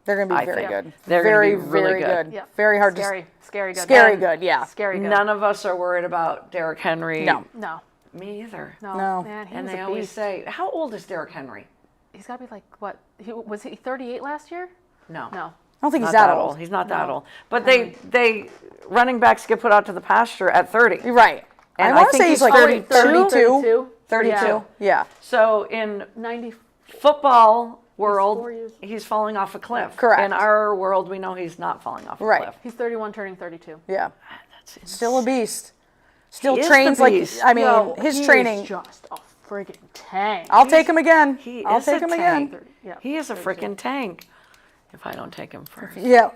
Speaker 2: They're going to be
Speaker 1: I
Speaker 2: very
Speaker 1: think.
Speaker 2: good.
Speaker 1: They're gonna
Speaker 2: very,
Speaker 1: be really
Speaker 2: very
Speaker 1: good.
Speaker 3: Yeah.
Speaker 2: Very hard
Speaker 3: Scary.
Speaker 2: to.
Speaker 3: Scary good.
Speaker 2: Scary
Speaker 3: And
Speaker 2: good, yeah.
Speaker 3: Scary good.
Speaker 1: None of us are worried about Derrick Henry.
Speaker 2: No.
Speaker 3: No.
Speaker 1: Me either.
Speaker 3: No.
Speaker 2: No.
Speaker 3: Man, he
Speaker 1: And
Speaker 3: was
Speaker 1: they
Speaker 3: a
Speaker 1: always
Speaker 3: beast.
Speaker 1: say, how old is Derrick Henry?
Speaker 3: He's got to be like, what? Was he 38 last year?
Speaker 1: No.
Speaker 3: No.
Speaker 2: I don't think
Speaker 1: Not
Speaker 2: he's that old.
Speaker 1: He's not that
Speaker 3: No.
Speaker 1: old. But they running backs get put out to the pasture at 30.
Speaker 2: You're right.
Speaker 1: And
Speaker 2: I
Speaker 1: I
Speaker 2: want to
Speaker 1: think
Speaker 2: say he's
Speaker 1: he's
Speaker 2: like
Speaker 1: 32.
Speaker 2: 32.
Speaker 1: 32.
Speaker 3: Yeah.
Speaker 2: Yeah.
Speaker 1: So in
Speaker 3: 90.
Speaker 1: football world,
Speaker 3: 4 years.
Speaker 1: he's falling off a cliff.
Speaker 2: Correct.
Speaker 1: In our world, we know he's not falling off a
Speaker 2: Right.
Speaker 1: cliff.
Speaker 3: He's 31 turning 32.
Speaker 2: Yeah.
Speaker 1: That's
Speaker 2: Still a beast. Still
Speaker 1: He is
Speaker 2: trains
Speaker 1: the
Speaker 2: like,
Speaker 1: beast.
Speaker 2: I mean,
Speaker 3: Yo,
Speaker 2: his
Speaker 3: he
Speaker 2: training.
Speaker 3: is just a friggin' tank.
Speaker 2: I'll take him again.
Speaker 1: He
Speaker 2: I'll
Speaker 1: is
Speaker 2: take
Speaker 1: a
Speaker 2: him
Speaker 1: tank.
Speaker 2: again.
Speaker 3: Yeah,
Speaker 1: He is a freaking tank. if I don't take him first.
Speaker 2: Yeah.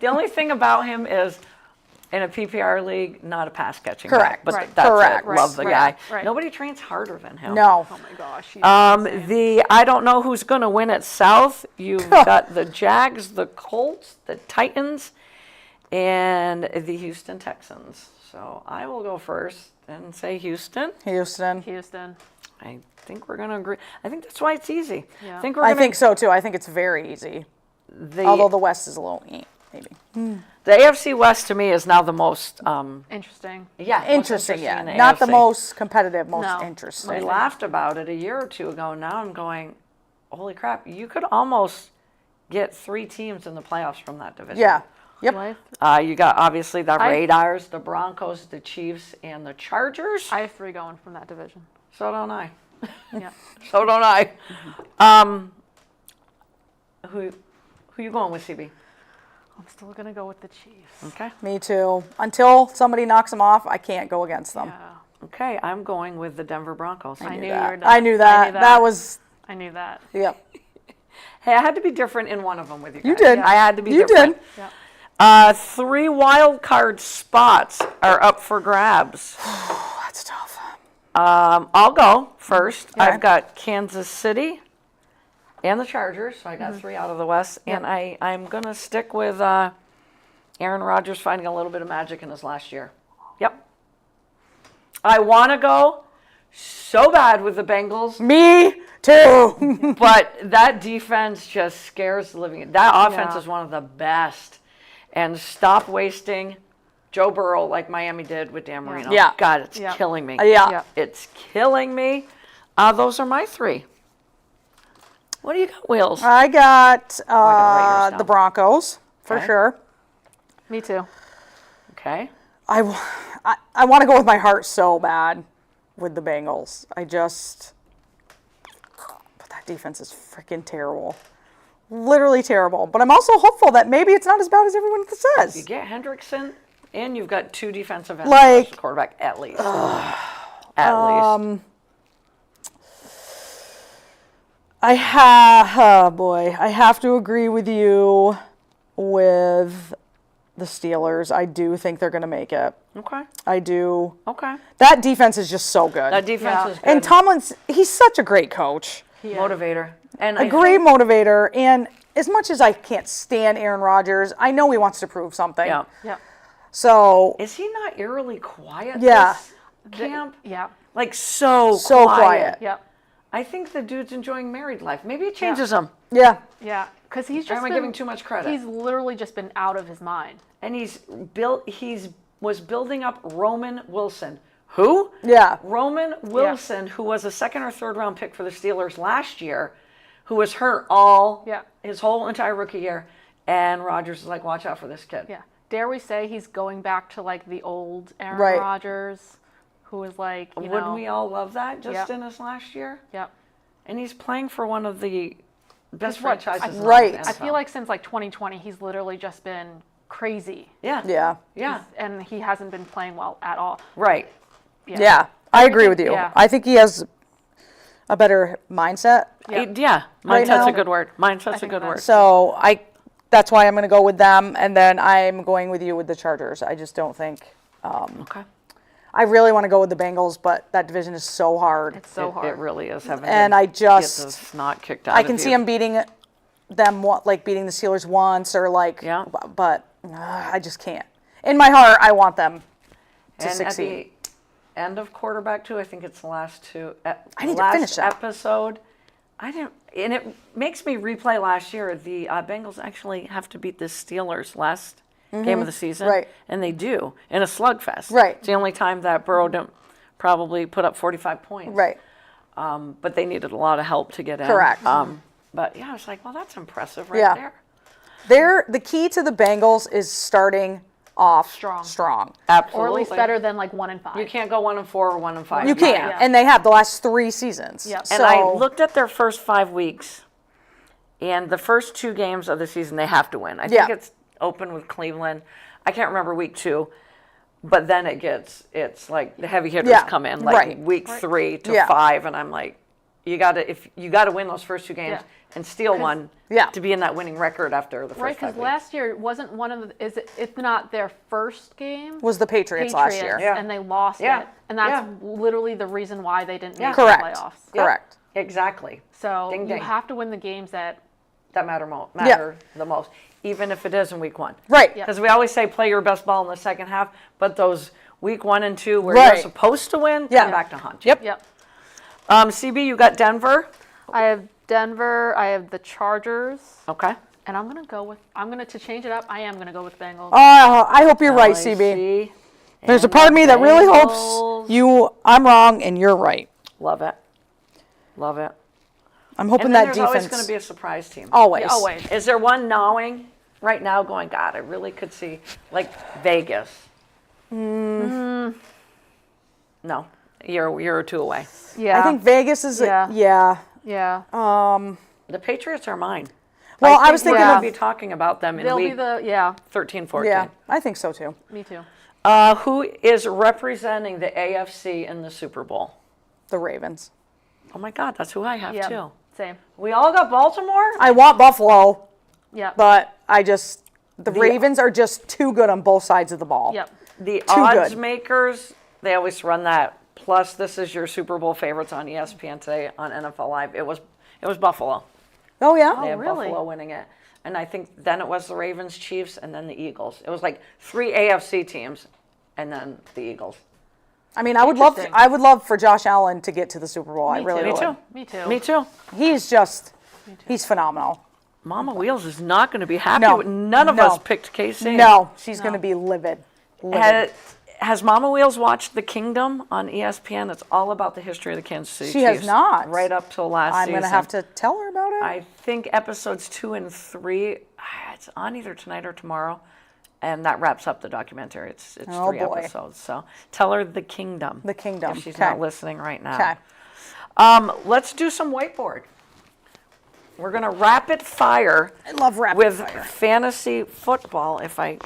Speaker 1: The only thing about him is, in a PPR league, not a pass catching
Speaker 2: Correct.
Speaker 1: back, but
Speaker 3: Right.
Speaker 1: that's
Speaker 2: Correct.
Speaker 1: it. Love the guy.
Speaker 3: Right.
Speaker 1: Nobody trains harder than him.
Speaker 2: No.
Speaker 3: Oh my gosh.
Speaker 1: I don't know who's going to win at South. You've got the Jags, the Colts, the Titans, and the Houston Texans. So I will go first and say Houston.
Speaker 2: Houston.
Speaker 1: I think we're going to agree. I think that's why it's easy.
Speaker 3: Yeah.
Speaker 2: I think so too. I think it's very easy. Although the West is a little maybe.
Speaker 1: The AFC West to me is now the most
Speaker 3: Interesting.
Speaker 1: most
Speaker 2: Interesting, yeah.
Speaker 1: in the
Speaker 2: Not the
Speaker 1: AFC.
Speaker 2: most competitive, most
Speaker 3: No.
Speaker 2: interesting.
Speaker 1: We laughed about it a year or two ago. Now I'm going, holy crap! You could almost get 3 teams in the playoffs from that division.
Speaker 2: Yeah. Yep.
Speaker 3: What?
Speaker 1: You got obviously the
Speaker 3: I-
Speaker 1: Raiders, the Broncos, the Chiefs, and the Chargers.
Speaker 3: I have 3 going from that division.
Speaker 1: So don't I.
Speaker 3: Yeah.
Speaker 1: So don't I. Who you going with, CB?
Speaker 3: I'm still gonna go with the Chiefs.
Speaker 1: Okay.
Speaker 2: Me too. Until somebody knocks them off, I can't go against them.
Speaker 3: Yeah.
Speaker 1: Okay, I'm going with the Denver Broncos.
Speaker 3: I knew
Speaker 2: that.
Speaker 3: you were done.
Speaker 2: I knew that. That was.
Speaker 3: I knew that.
Speaker 2: Yep.
Speaker 1: Hey, I had to be different in one of them with you guys.
Speaker 2: You did.
Speaker 1: I had to be
Speaker 2: You
Speaker 1: different.
Speaker 2: did.
Speaker 3: Yeah.
Speaker 1: 3 wild card spots are up for grabs.
Speaker 2: That's tough.
Speaker 1: I'll go first.
Speaker 2: Okay.
Speaker 1: I've got Kansas City and the Chargers, so I got 3 out of the West. And I'm going to stick with Aaron Rodgers finding a little bit of magic in his last year. Yep. I want to go so bad with the Bengals,
Speaker 2: Me too.
Speaker 1: but that defense just scares the living. That offense
Speaker 3: Yeah.
Speaker 1: is one of the best. And stop wasting Joe Burrow like Miami did with Dan Marino.
Speaker 2: Yeah.
Speaker 1: God, it's
Speaker 3: Yeah.
Speaker 1: killing me.
Speaker 2: Yeah.
Speaker 3: Yeah.
Speaker 1: It's killing me. Those are my 3. What do you got, Wheels?
Speaker 2: I got
Speaker 1: gotta write yours
Speaker 2: the
Speaker 1: down.
Speaker 2: Broncos for
Speaker 1: Okay.
Speaker 2: sure.
Speaker 3: Me too.
Speaker 1: Okay.
Speaker 2: I want to go with my heart so bad with the Bengals. But that defense is freaking terrible. Literally terrible. But I'm also hopeful that maybe it's not as bad as everyone
Speaker 1: You
Speaker 2: says.
Speaker 1: get Hendrickson, and you've got 2 defensive ends
Speaker 2: Like-
Speaker 1: plus quarterback at least. At least.
Speaker 2: I have to agree with you with the Steelers. I do think they're going to make it.
Speaker 1: Okay.
Speaker 2: I do.
Speaker 1: Okay.
Speaker 2: That defense is just so good.
Speaker 1: That defense
Speaker 3: Yeah.
Speaker 1: is good.
Speaker 2: And Tomlin's, he's such a great coach.
Speaker 1: Motivator. And
Speaker 2: A great motivator. And as much as I can't stand Aaron Rodgers, I know he wants to prove something.
Speaker 1: Yeah.
Speaker 3: Yep.
Speaker 2: So,
Speaker 1: Is he not eerily quiet
Speaker 2: Yeah.
Speaker 1: this camp?
Speaker 3: Yep.
Speaker 1: Like so
Speaker 2: quiet.
Speaker 3: Yep.
Speaker 1: I think the dude's enjoying married life. Maybe it changes him.
Speaker 2: yeah.
Speaker 3: Yeah. Because he's
Speaker 1: Or
Speaker 3: just
Speaker 1: am I
Speaker 3: been,
Speaker 1: giving too much credit?
Speaker 3: He's literally just been out of his mind.
Speaker 1: And was building up Roman Wilson. Who?
Speaker 2: Yeah.
Speaker 1: Roman Wilson, who was a 2nd or 3rd round pick for the Steelers last year, who was hurt all
Speaker 3: Yeah.
Speaker 1: his whole entire rookie year. And Rodgers is like, watch out for this kid.
Speaker 3: Yeah. Dare we say he's going back to like the old Aaron
Speaker 2: Right.
Speaker 3: Rodgers, who was like, you
Speaker 1: Wouldn't
Speaker 3: know,
Speaker 1: we all love that just
Speaker 3: Yep.
Speaker 1: in his last year?
Speaker 3: Yep.
Speaker 1: And he's playing for one of the best
Speaker 3: what-
Speaker 1: franchises in
Speaker 2: Right.
Speaker 1: the
Speaker 3: I
Speaker 1: NFL.
Speaker 3: feel like since like 2020, he's literally just been crazy,
Speaker 1: Yeah.
Speaker 2: Yeah.
Speaker 1: Yeah.
Speaker 3: and he hasn't been playing well at all.
Speaker 1: Right.
Speaker 2: Yeah. I agree with you.
Speaker 3: Yeah.
Speaker 2: I think he has a better mindset.
Speaker 3: Yeah.
Speaker 2: Right
Speaker 1: Mindset's
Speaker 2: now-
Speaker 1: a good word. Mindset's a
Speaker 3: think
Speaker 1: good
Speaker 3: that-
Speaker 1: word.
Speaker 2: So that's why I'm going to go with them. And then I'm going with you with the Chargers. I just don't think.
Speaker 1: Okay.
Speaker 2: I really want to go with the Bengals, but that division is so hard.
Speaker 3: It's so
Speaker 1: It
Speaker 3: hard.
Speaker 1: really is having
Speaker 2: And
Speaker 1: to
Speaker 2: I
Speaker 1: get
Speaker 2: just-
Speaker 1: the snot kicked out
Speaker 2: I
Speaker 1: of
Speaker 2: can
Speaker 1: you.
Speaker 2: see them beating beating the Steelers once or like,
Speaker 1: Yeah.
Speaker 2: but I just can't. In my heart, I want them to
Speaker 1: And
Speaker 2: succeed.
Speaker 1: at the end of quarterback 2, I think it's the last 2.
Speaker 2: I need to
Speaker 1: last
Speaker 2: finish that.
Speaker 1: episode. I didn't, and it makes me replay last year. The Bengals actually have to beat the Steelers last game of the season,
Speaker 2: Right.
Speaker 1: And they do in a slugfest.
Speaker 2: Right.
Speaker 1: It's the only time that Burrow didn't probably put up 45 points.
Speaker 2: Right.
Speaker 1: But they needed a lot of help to get in.
Speaker 2: Correct.
Speaker 1: But yeah, I was like, well, that's impressive right
Speaker 2: Yeah. The key to the Bengals is starting off
Speaker 3: Strong.
Speaker 2: strong.
Speaker 1: Absolutely.
Speaker 3: Or at least better than like 1-5.
Speaker 1: You can't go 1-4 or 1-5.
Speaker 2: You can't.
Speaker 3: Yeah.
Speaker 2: And they have the last 3 seasons.
Speaker 3: Yep.
Speaker 1: And
Speaker 2: So,
Speaker 1: I looked at their first 5 weeks, and the first 2 games of the season they have to win. I think
Speaker 2: Yeah.
Speaker 1: it's open with Cleveland. I can't remember week 2, but then it's like the heavy hitters
Speaker 2: Yeah,
Speaker 1: come in like
Speaker 2: right.
Speaker 1: week 3 to
Speaker 2: Yeah.
Speaker 1: 5, and I'm like, you gotta win those first 2 games and steal one to be in that winning record after the first 5 weeks.
Speaker 3: Right, because last year it wasn't one of the, if not their first game,
Speaker 2: was the Patriots last year.
Speaker 1: Yeah.
Speaker 3: and they lost it. And that's literally the reason why they didn't make the
Speaker 2: Correct.
Speaker 3: playoffs.
Speaker 2: Correct.
Speaker 1: Exactly.
Speaker 3: So
Speaker 1: Ding,
Speaker 3: you
Speaker 1: ding.
Speaker 3: have to win the games that
Speaker 1: Matter the most, even if it is in week 1.
Speaker 2: Right.
Speaker 1: Because we always say play your best ball in the second half, but those week 1 and 2 where
Speaker 2: Right.
Speaker 1: you're supposed to win, come back to haunt you.
Speaker 2: Yep.
Speaker 1: CB, you got Denver.
Speaker 3: I have Denver, I have the Chargers,
Speaker 1: Okay.
Speaker 3: and to change it up, I am gonna go with Bengals.
Speaker 2: I hope you're right, CB.
Speaker 1: LAC
Speaker 2: There's a
Speaker 1: and
Speaker 2: part of me that really
Speaker 1: Bengals.
Speaker 2: hopes I'm wrong and you're right.
Speaker 1: Love it. Love it.
Speaker 2: I'm hoping
Speaker 1: And then
Speaker 2: that
Speaker 1: there's always
Speaker 2: defense.
Speaker 1: going to be a surprise team.
Speaker 2: Always.
Speaker 3: Yeah, always.
Speaker 1: Is there one gnawing right now going, God, I really could see, like Vegas? No. You're a year or 2 away.
Speaker 3: Yeah.
Speaker 2: I think Vegas is. Yeah.
Speaker 1: The Patriots are mine.
Speaker 2: Well, I was thinking
Speaker 1: we're
Speaker 2: of.
Speaker 1: going to be talking about them in
Speaker 3: They'll
Speaker 1: week
Speaker 3: be
Speaker 1: 13, 14.
Speaker 2: Yeah, I think so too.
Speaker 3: me too.
Speaker 1: Who is representing the AFC in the Super Bowl?
Speaker 2: The Ravens.
Speaker 1: Oh, my God, that's who I have,
Speaker 3: Yeah,
Speaker 1: too.
Speaker 3: same.
Speaker 1: We all got Baltimore?
Speaker 2: I want Buffalo,
Speaker 3: Yeah.
Speaker 2: but the Ravens are just too good on both sides of the ball.
Speaker 3: Yep.
Speaker 1: The
Speaker 2: Too
Speaker 1: odds
Speaker 2: good.
Speaker 1: makers, they always run that. Plus, this is your Super Bowl favorites on ESPN today on NFL Live. It was Buffalo.
Speaker 2: Oh yeah.
Speaker 1: They had
Speaker 3: really?
Speaker 1: Buffalo winning it. And I think then it was the Ravens, Chiefs, and then the Eagles. It was like 3 AFC teams and then the Eagles.
Speaker 2: I mean, I would love for Josh Allen to get to the Super Bowl. I really
Speaker 3: too.
Speaker 2: would.
Speaker 3: Me too.
Speaker 1: Me too.
Speaker 2: He's phenomenal.
Speaker 1: Mama Wheels is not going to be happy.
Speaker 2: No.
Speaker 1: None of us picked KC.
Speaker 2: No, she's going to be livid.
Speaker 1: Has Mama Wheels watched The Kingdom on ESPN? It's all about the history of the Kansas City
Speaker 2: She
Speaker 1: Chiefs.
Speaker 2: has not.
Speaker 1: Right up till last
Speaker 2: I'm
Speaker 1: season.
Speaker 2: going to have to tell her about it.
Speaker 1: I think episodes 2 and 3, it's on either tonight or tomorrow, and that wraps up the documentary. It's 3
Speaker 2: boy.
Speaker 1: episodes. So tell her The Kingdom.
Speaker 2: The Kingdom.
Speaker 1: If she's
Speaker 2: Okay.
Speaker 1: not listening right now.
Speaker 2: Okay.
Speaker 1: Let's do some whiteboard. We're going to rapid fire
Speaker 2: I love rapid
Speaker 1: with
Speaker 2: fire.
Speaker 1: fantasy football. If I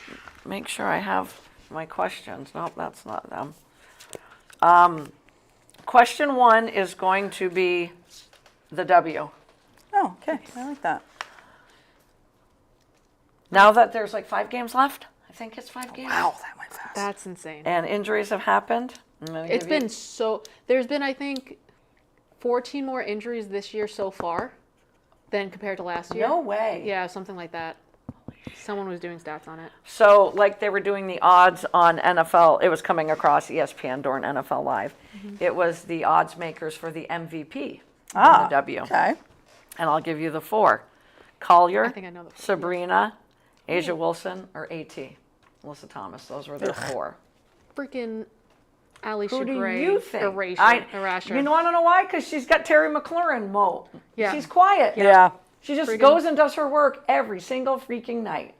Speaker 1: make sure I have my questions. Nope, that's not them. Question 1 is going to be the W.
Speaker 2: Oh, okay. I like that.
Speaker 1: Now that there's like 5 games left, I think it's 5 games.
Speaker 2: Wow, that went fast.
Speaker 3: That's insane.
Speaker 1: And injuries have happened.
Speaker 3: It's been there's been, I think, 14 more injuries this year so far than compared to last year.
Speaker 1: No way.
Speaker 3: Yeah, something like that. Someone was doing stats on it.
Speaker 1: So, like they were doing the odds on NFL, it was coming across ESPN during NFL Live. It was the odds makers for the MVP in the W.
Speaker 2: Okay.
Speaker 1: And I'll give you the 4. Collier,
Speaker 3: I think I know the 4.
Speaker 1: Sabrina, Asia Wilson, or AT. Melissa Thomas. Those were their 4.
Speaker 3: Freaking Alicia
Speaker 1: Who do
Speaker 3: Gray.
Speaker 1: you think?
Speaker 3: Erasure.
Speaker 1: You want to know why? Because she's got Terry McLaurin.
Speaker 3: Yeah.
Speaker 1: She's quiet.
Speaker 2: Yeah.
Speaker 1: She just
Speaker 3: Friggin-
Speaker 1: goes and does her work every single freaking night.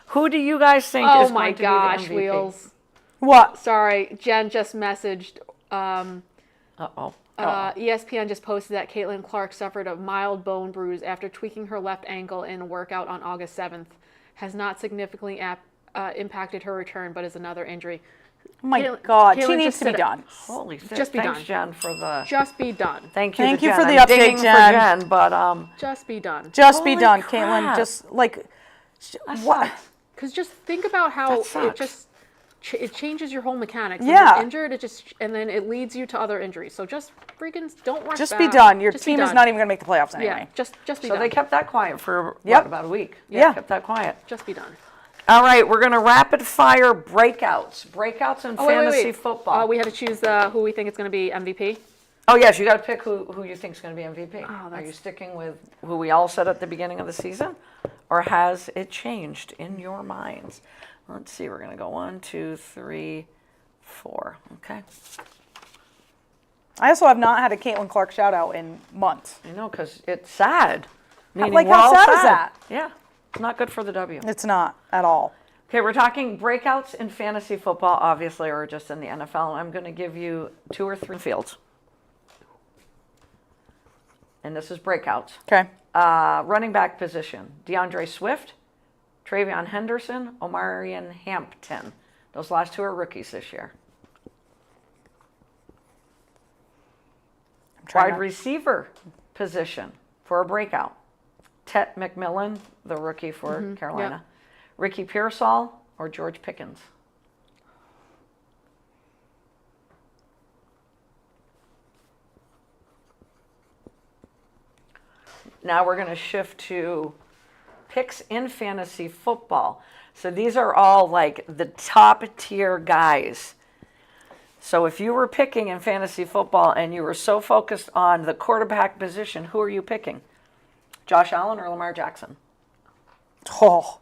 Speaker 1: Who do you guys think
Speaker 3: Oh
Speaker 1: is
Speaker 3: my
Speaker 1: going to
Speaker 3: gosh,
Speaker 1: be the MVP?
Speaker 3: Wheels.
Speaker 2: What?
Speaker 3: Sorry, Jen just messaged.
Speaker 1: Uh-oh.
Speaker 3: ESPN just posted that Caitlin Clark suffered a mild bone bruise after tweaking her left ankle in a workout on August 7th. Has not significantly impacted her return, but is another injury.
Speaker 2: Oh my
Speaker 3: Caitlin-
Speaker 2: God.
Speaker 3: Caitlin
Speaker 2: She needs
Speaker 3: just
Speaker 2: to be
Speaker 3: said it.
Speaker 2: done.
Speaker 1: Holy shit.
Speaker 3: Just be
Speaker 1: Thanks,
Speaker 3: done.
Speaker 1: Jen, for the...
Speaker 3: Just be done.
Speaker 1: Thank you
Speaker 2: Thank
Speaker 1: to
Speaker 2: you
Speaker 1: Jen.
Speaker 2: for the
Speaker 1: I'm
Speaker 2: update,
Speaker 1: digging
Speaker 2: Jen.
Speaker 1: for Jen, but
Speaker 3: Just be done.
Speaker 2: Just be
Speaker 1: Holy
Speaker 2: done,
Speaker 1: crap.
Speaker 2: Caitlin. Just like,
Speaker 1: that
Speaker 2: what?
Speaker 1: sucks.
Speaker 3: Because just think about how
Speaker 1: That
Speaker 3: it
Speaker 1: sucks.
Speaker 3: just it changes your whole mechanics. When
Speaker 2: Yeah.
Speaker 3: you're injured, and then it leads you to other injuries. So just freaking don't rush
Speaker 2: Just
Speaker 3: back.
Speaker 2: be done. Your
Speaker 3: Just be
Speaker 2: team is
Speaker 3: done.
Speaker 2: not even going to make the playoffs
Speaker 3: Yeah,
Speaker 2: anyway.
Speaker 3: just be
Speaker 1: So
Speaker 3: done.
Speaker 1: they kept that quiet for
Speaker 2: Yep.
Speaker 1: about a week.
Speaker 2: Yeah.
Speaker 1: Kept that quiet.
Speaker 3: Just be done.
Speaker 1: All right, we're going to rapid fire breakouts. Breakouts in
Speaker 3: Oh, wait,
Speaker 1: fantasy
Speaker 3: wait.
Speaker 1: football.
Speaker 3: We had to choose who we think is going to be MVP.
Speaker 1: Oh, yes, you got to pick who you think is going to be MVP.
Speaker 3: Oh,
Speaker 1: Are
Speaker 3: that's-
Speaker 1: you sticking with who we all said at the beginning of the season? Or has it changed in your minds? Let's see, we're going to go 1, 2, 3, 4. Okay.
Speaker 2: I also have not had a Caitlin Clark shout out in months.
Speaker 1: I know, because it's sad. Meaning
Speaker 2: Like,
Speaker 1: we're
Speaker 2: how
Speaker 1: all
Speaker 2: sad is that?
Speaker 1: Yeah, it's not good for the W.
Speaker 2: It's not at all.
Speaker 1: Okay, we're talking breakouts in fantasy football, obviously, or just in the NFL. I'm going to give you 2 or 3 fields. And this is breakouts.
Speaker 2: Okay.
Speaker 1: Running back position, DeAndre Swift, Travion Henderson, Omarion Hampton. Those last 2 are rookies this year.
Speaker 2: I'm
Speaker 1: Wide receiver position for a breakout. Tet McMillan, the rookie for Carolina.
Speaker 3: Yep.
Speaker 1: Ricky Pearsall or George Pickens? Now we're going to shift to picks in fantasy football. So these are all like the top tier guys. So if you were picking in fantasy football and you were so focused on the quarterback position, who are you picking? Josh Allen or Lamar Jackson?
Speaker 2: Oh.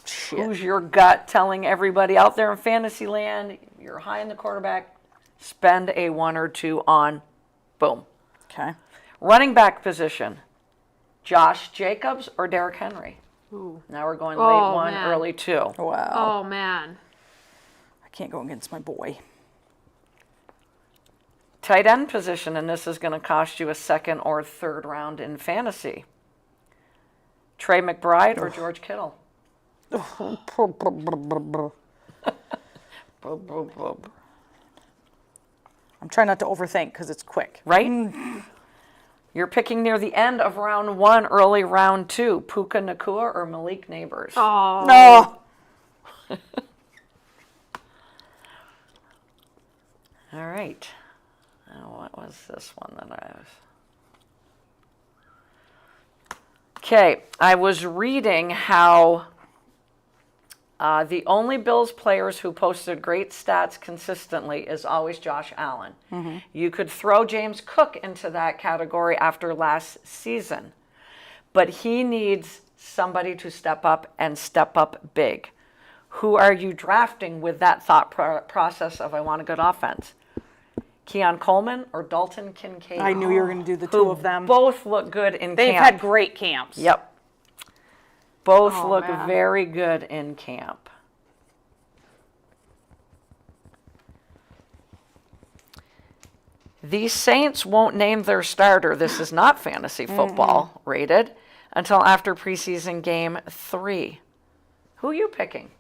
Speaker 2: Shit.
Speaker 1: Who's your gut telling everybody out there in fantasy land, you're high in the quarterback, spend a 1 or 2 on, boom.
Speaker 2: Okay.
Speaker 1: Running back position, Josh Jacobs or Derrick Henry?
Speaker 3: Ooh.
Speaker 1: Now we're going late 1,
Speaker 3: man.
Speaker 1: early 2.
Speaker 2: Wow.
Speaker 3: Oh, man.
Speaker 2: I can't go against my boy.
Speaker 1: Tight end position, and this is going to cost you a 2nd or 3rd round in fantasy. Trey McBride or George Kittle?
Speaker 2: I'm trying not to overthink because it's quick.
Speaker 1: Right? You're picking near the end of round 1, early round 2. Puka Nacua or Malik Neighbors?
Speaker 3: Oh.
Speaker 2: No.
Speaker 1: All right. Now, what was this one that I was... Okay, I was reading how the only Bills players who posted great stats consistently is always Josh Allen. Mm-hmm. You could throw James Cook into that category after last season, but he needs somebody to step up and step up big. Who are you drafting with that thought process of I want a good offense? Keon Coleman or Dalton Kincaid?
Speaker 2: I knew you were going to do the two of them.
Speaker 1: Both look good in
Speaker 2: They've
Speaker 1: camp.
Speaker 2: had great camps.
Speaker 1: Yep. Both
Speaker 3: Oh,
Speaker 1: look
Speaker 3: man.
Speaker 1: very good in camp. The Saints won't name their starter. This is not fantasy football rated until after preseason game 3. Who are you picking?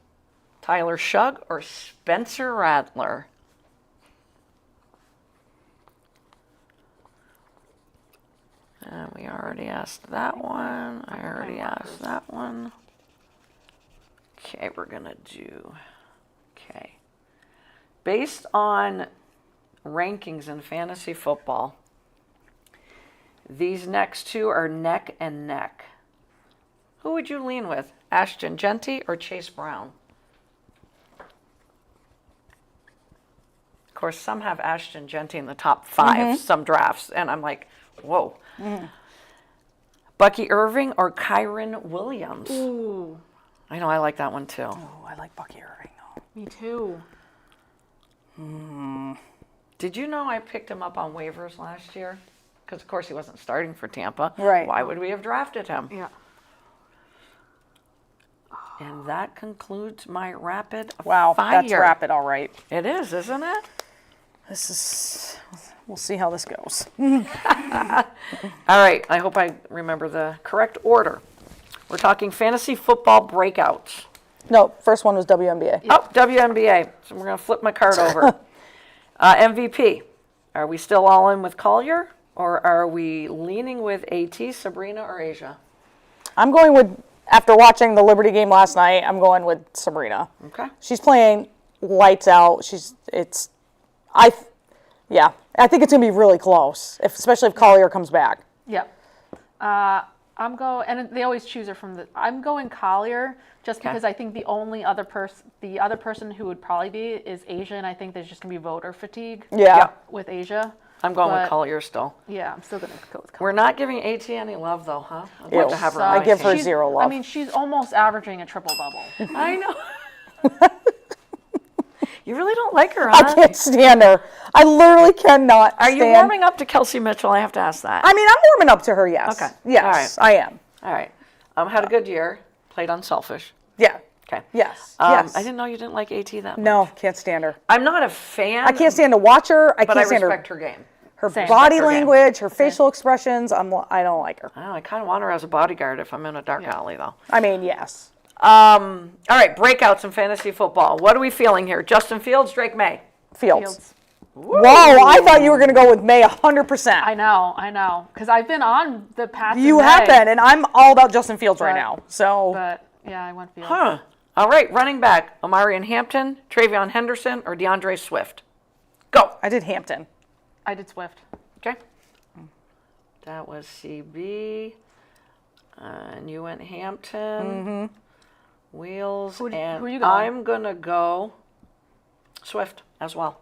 Speaker 1: Tyler Shugg or Spencer Rattler? We already asked that one. I already asked that one. Okay, we're going to do... Okay. Based on rankings in fantasy football, these next 2 are neck and neck. Who would you lean with? Ashton Genty or Chase Brown? Of course, some have Ashton Genty in the top 5, some drafts, and I'm like, whoa. Bucky Irving or Kyron Williams?
Speaker 3: Ooh.
Speaker 1: I know, I like that one too.
Speaker 2: Oh, I like Bucky Irving, though.
Speaker 3: Me too.
Speaker 1: Did you know I picked him up on waivers last year? Because, of course, he wasn't starting for Tampa.
Speaker 2: Right.
Speaker 1: Why would we have drafted him?
Speaker 3: Yeah.
Speaker 1: And that concludes my rapid
Speaker 2: Wow,
Speaker 1: fire.
Speaker 2: that's rapid, all right.
Speaker 1: It is, isn't it?
Speaker 2: This is, we'll see how this goes.
Speaker 1: All right, I hope I remember the correct order. We're talking fantasy football breakouts.
Speaker 2: No, first one was WNBA.
Speaker 1: Oh, WNBA. So we're going to flip my card over. MVP. Are we still all in with Collier? Or are we leaning with AT, Sabrina, or Asia?
Speaker 2: I'm going with, after watching the Liberty game last night, I'm going with Sabrina.
Speaker 1: Okay.
Speaker 2: She's playing lights out. I think it's going to be really close, especially if Collier comes back.
Speaker 3: Yep. I'm going, and they always choose her from the. I'm going Collier just because I think the other person who would probably be is Asia, and I think there's just gonna be voter fatigue.
Speaker 2: Yeah.
Speaker 3: With Asia.
Speaker 1: I'm going with
Speaker 3: But-
Speaker 1: Collier still.
Speaker 3: Yeah, I'm still gonna go with Collier.
Speaker 1: We're not giving AT any love, though, huh? I'd
Speaker 2: Ew.
Speaker 1: like to have her on
Speaker 2: I
Speaker 1: my
Speaker 2: give her
Speaker 1: team.
Speaker 2: 0 love.
Speaker 3: I mean, she's almost averaging a triple double.
Speaker 1: I know. You really don't like her, huh?
Speaker 2: I can't stand her. I literally cannot
Speaker 1: Are
Speaker 2: stand.
Speaker 1: you warming up to Kelsey Mitchell? I have to ask that.
Speaker 2: I mean, I'm warming up to her, yes.
Speaker 1: Okay.
Speaker 2: Yes,
Speaker 1: All right.
Speaker 2: I am.
Speaker 1: All right. Had a good year. Played unselfish.
Speaker 2: Yeah.
Speaker 1: Okay.
Speaker 2: Yes. Yes.
Speaker 1: I didn't know you didn't like AT that much.
Speaker 2: No, can't stand her.
Speaker 1: I'm not a fan.
Speaker 2: I can't stand to watch her. I
Speaker 1: but
Speaker 2: can't
Speaker 1: I
Speaker 2: stand
Speaker 1: respect her game.
Speaker 2: her
Speaker 3: Same.
Speaker 2: body
Speaker 1: Respect her game.
Speaker 2: language, her facial expressions. I don't like her.
Speaker 1: I kind of want her as a bodyguard if I'm in a dark alley, though.
Speaker 2: I mean, yes.
Speaker 1: All right, breakouts in fantasy football. What are we feeling here? Justin Fields, Drake May.
Speaker 2: Fields. Whoa, I thought you were going to go with May 100%.
Speaker 3: I know. Because I've been on the path.
Speaker 2: You have been, and I'm all about Justin Fields right now. So,
Speaker 3: But, yeah, I went Fields.
Speaker 1: Huh. All right, running back, Omarion Hampton, Travion Henderson, or DeAndre Swift? Go.
Speaker 2: I did Hampton.
Speaker 3: I did Swift.
Speaker 1: Okay. That was CB. And you went Hampton. Wheels.
Speaker 3: Who
Speaker 1: and
Speaker 3: you going?
Speaker 1: I'm going to go Swift as well.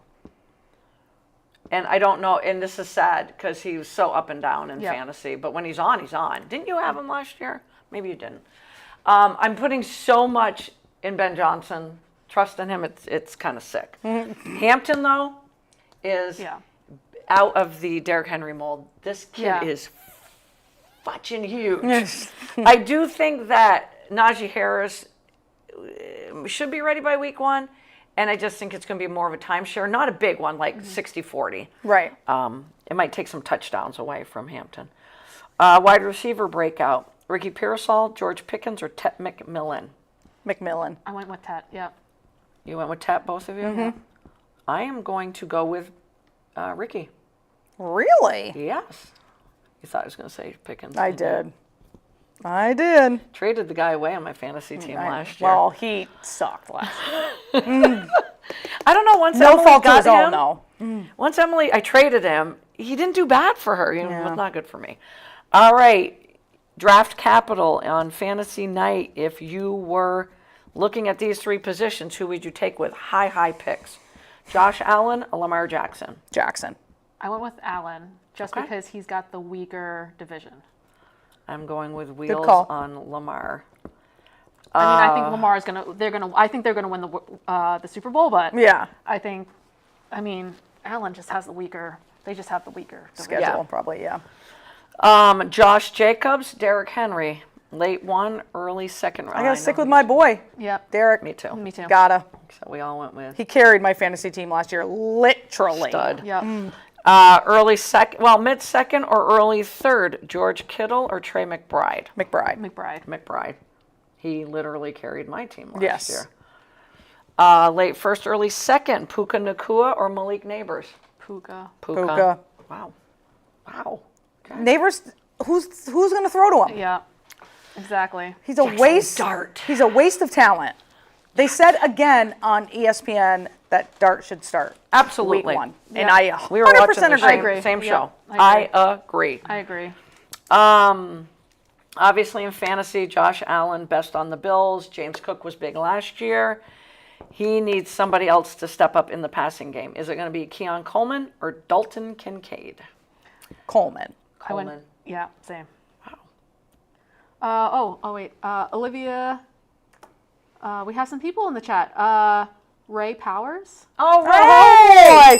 Speaker 1: And I don't know, and this is sad because he was so up and down in fantasy, but when he's on, he's on. Didn't you have him last year? Maybe you didn't. I'm putting so much in Ben Johnson. Trust in him, it's kind of sick. Hampton, though, is out of the Derrick Henry mold. This kid is fucking huge. I do think that Najee Harris should be ready by week 1. And I just think it's going to be more of a timeshare, not a big one like 60-40.
Speaker 2: Right.
Speaker 1: It might take some touchdowns away from Hampton. Wide receiver breakout, Ricky Pearsall, George Pickens, or Tet McMillan?
Speaker 2: McMillan.
Speaker 3: I went with Tet, yep.
Speaker 1: You went with Tet, both of you? I am going to go with Ricky.
Speaker 2: Really?
Speaker 1: Yes. You thought I was going to say Pickens.
Speaker 2: I did.
Speaker 1: Traded the guy away on my fantasy team last year.
Speaker 2: Well, he sucked last year.
Speaker 1: I don't know. Once
Speaker 2: No
Speaker 1: Emily
Speaker 2: fault to
Speaker 1: got
Speaker 2: his
Speaker 1: him,
Speaker 2: own, though.
Speaker 1: Once I traded him, he didn't do bad for her. It was not good for me. All right. Draft capital on fantasy night. If you were looking at these 3 positions, who would you take with high picks? Josh Allen or Lamar Jackson?
Speaker 2: Jackson.
Speaker 3: I went with Allen just because he's got the weaker division.
Speaker 1: I'm going with Wheels on Lamar.
Speaker 3: I mean, I think Lamar's I think they're gonna win the Super Bowl, but I mean, Allen just has the weaker. They just have the weaker division.
Speaker 2: Schedule, probably,
Speaker 1: Josh Jacobs, Derrick Henry, late 1, early 2nd round.
Speaker 2: I gotta stick with my boy.
Speaker 3: Yep.
Speaker 2: Derrick.
Speaker 1: Me too.
Speaker 3: Me too.
Speaker 2: Gotta.
Speaker 1: So we all went with.
Speaker 2: He carried my fantasy team last year, literally.
Speaker 1: Stud.
Speaker 3: Yep.
Speaker 1: Early 2nd, mid 2nd or early 3rd, George Kittle or Trey McBride?
Speaker 2: McBride.
Speaker 1: He literally carried my team last year. Late 1st, early 2nd, Puka Nacua or Malik Neighbors?
Speaker 3: Puka.
Speaker 1: Wow. Okay.
Speaker 2: Neighbors, who's going to throw to him?
Speaker 3: Yeah. Exactly.
Speaker 2: He's a waste.
Speaker 1: Dart.
Speaker 2: He's a waste of talent. They said again on ESPN that Dart should start.
Speaker 1: Absolutely.
Speaker 2: Week 1.
Speaker 3: Yeah.
Speaker 2: And I 100%
Speaker 1: We were watching the
Speaker 2: agree.
Speaker 1: same show.
Speaker 3: I
Speaker 1: I agree.
Speaker 3: agree.
Speaker 1: Obviously in fantasy, Josh Allen, best on the Bills. James Cook was big last year. He needs somebody else to step up in the passing game. Is it going to be Keon Coleman or Dalton Kincaid?
Speaker 2: Coleman.
Speaker 3: Yeah, same.
Speaker 1: Wow.
Speaker 3: Wait. Olivia, we have some people in the chat. Ray Powers.
Speaker 1: Oh,
Speaker 2: Hey!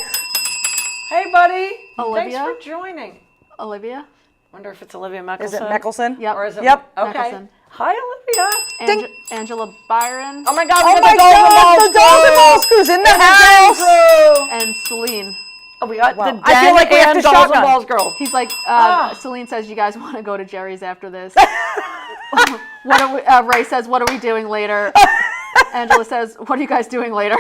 Speaker 1: Hey, buddy.
Speaker 3: Olivia?
Speaker 1: Thanks for joining.
Speaker 3: Olivia.
Speaker 1: Wonder if it's Olivia Meckelson.
Speaker 2: Is it Meckelson?
Speaker 3: Yep.
Speaker 1: Or is it?
Speaker 2: Yep.
Speaker 1: Okay.
Speaker 3: Meckelson.
Speaker 1: Hi, Olivia.
Speaker 3: Angela Byron.
Speaker 1: Oh my God.
Speaker 2: Oh
Speaker 1: We
Speaker 2: my
Speaker 1: got
Speaker 2: God, the Dolls and Balls crew's in the house.
Speaker 1: crew.
Speaker 3: And Celine.
Speaker 1: Oh, we got the
Speaker 2: I feel like we have
Speaker 1: and
Speaker 2: to
Speaker 1: Dolls
Speaker 2: shotgun.
Speaker 1: and Balls girl.
Speaker 3: He's like, Celine says, you guys want to go to Jerry's after this? Ray says, what are we doing later? Angela says, what are you guys doing later?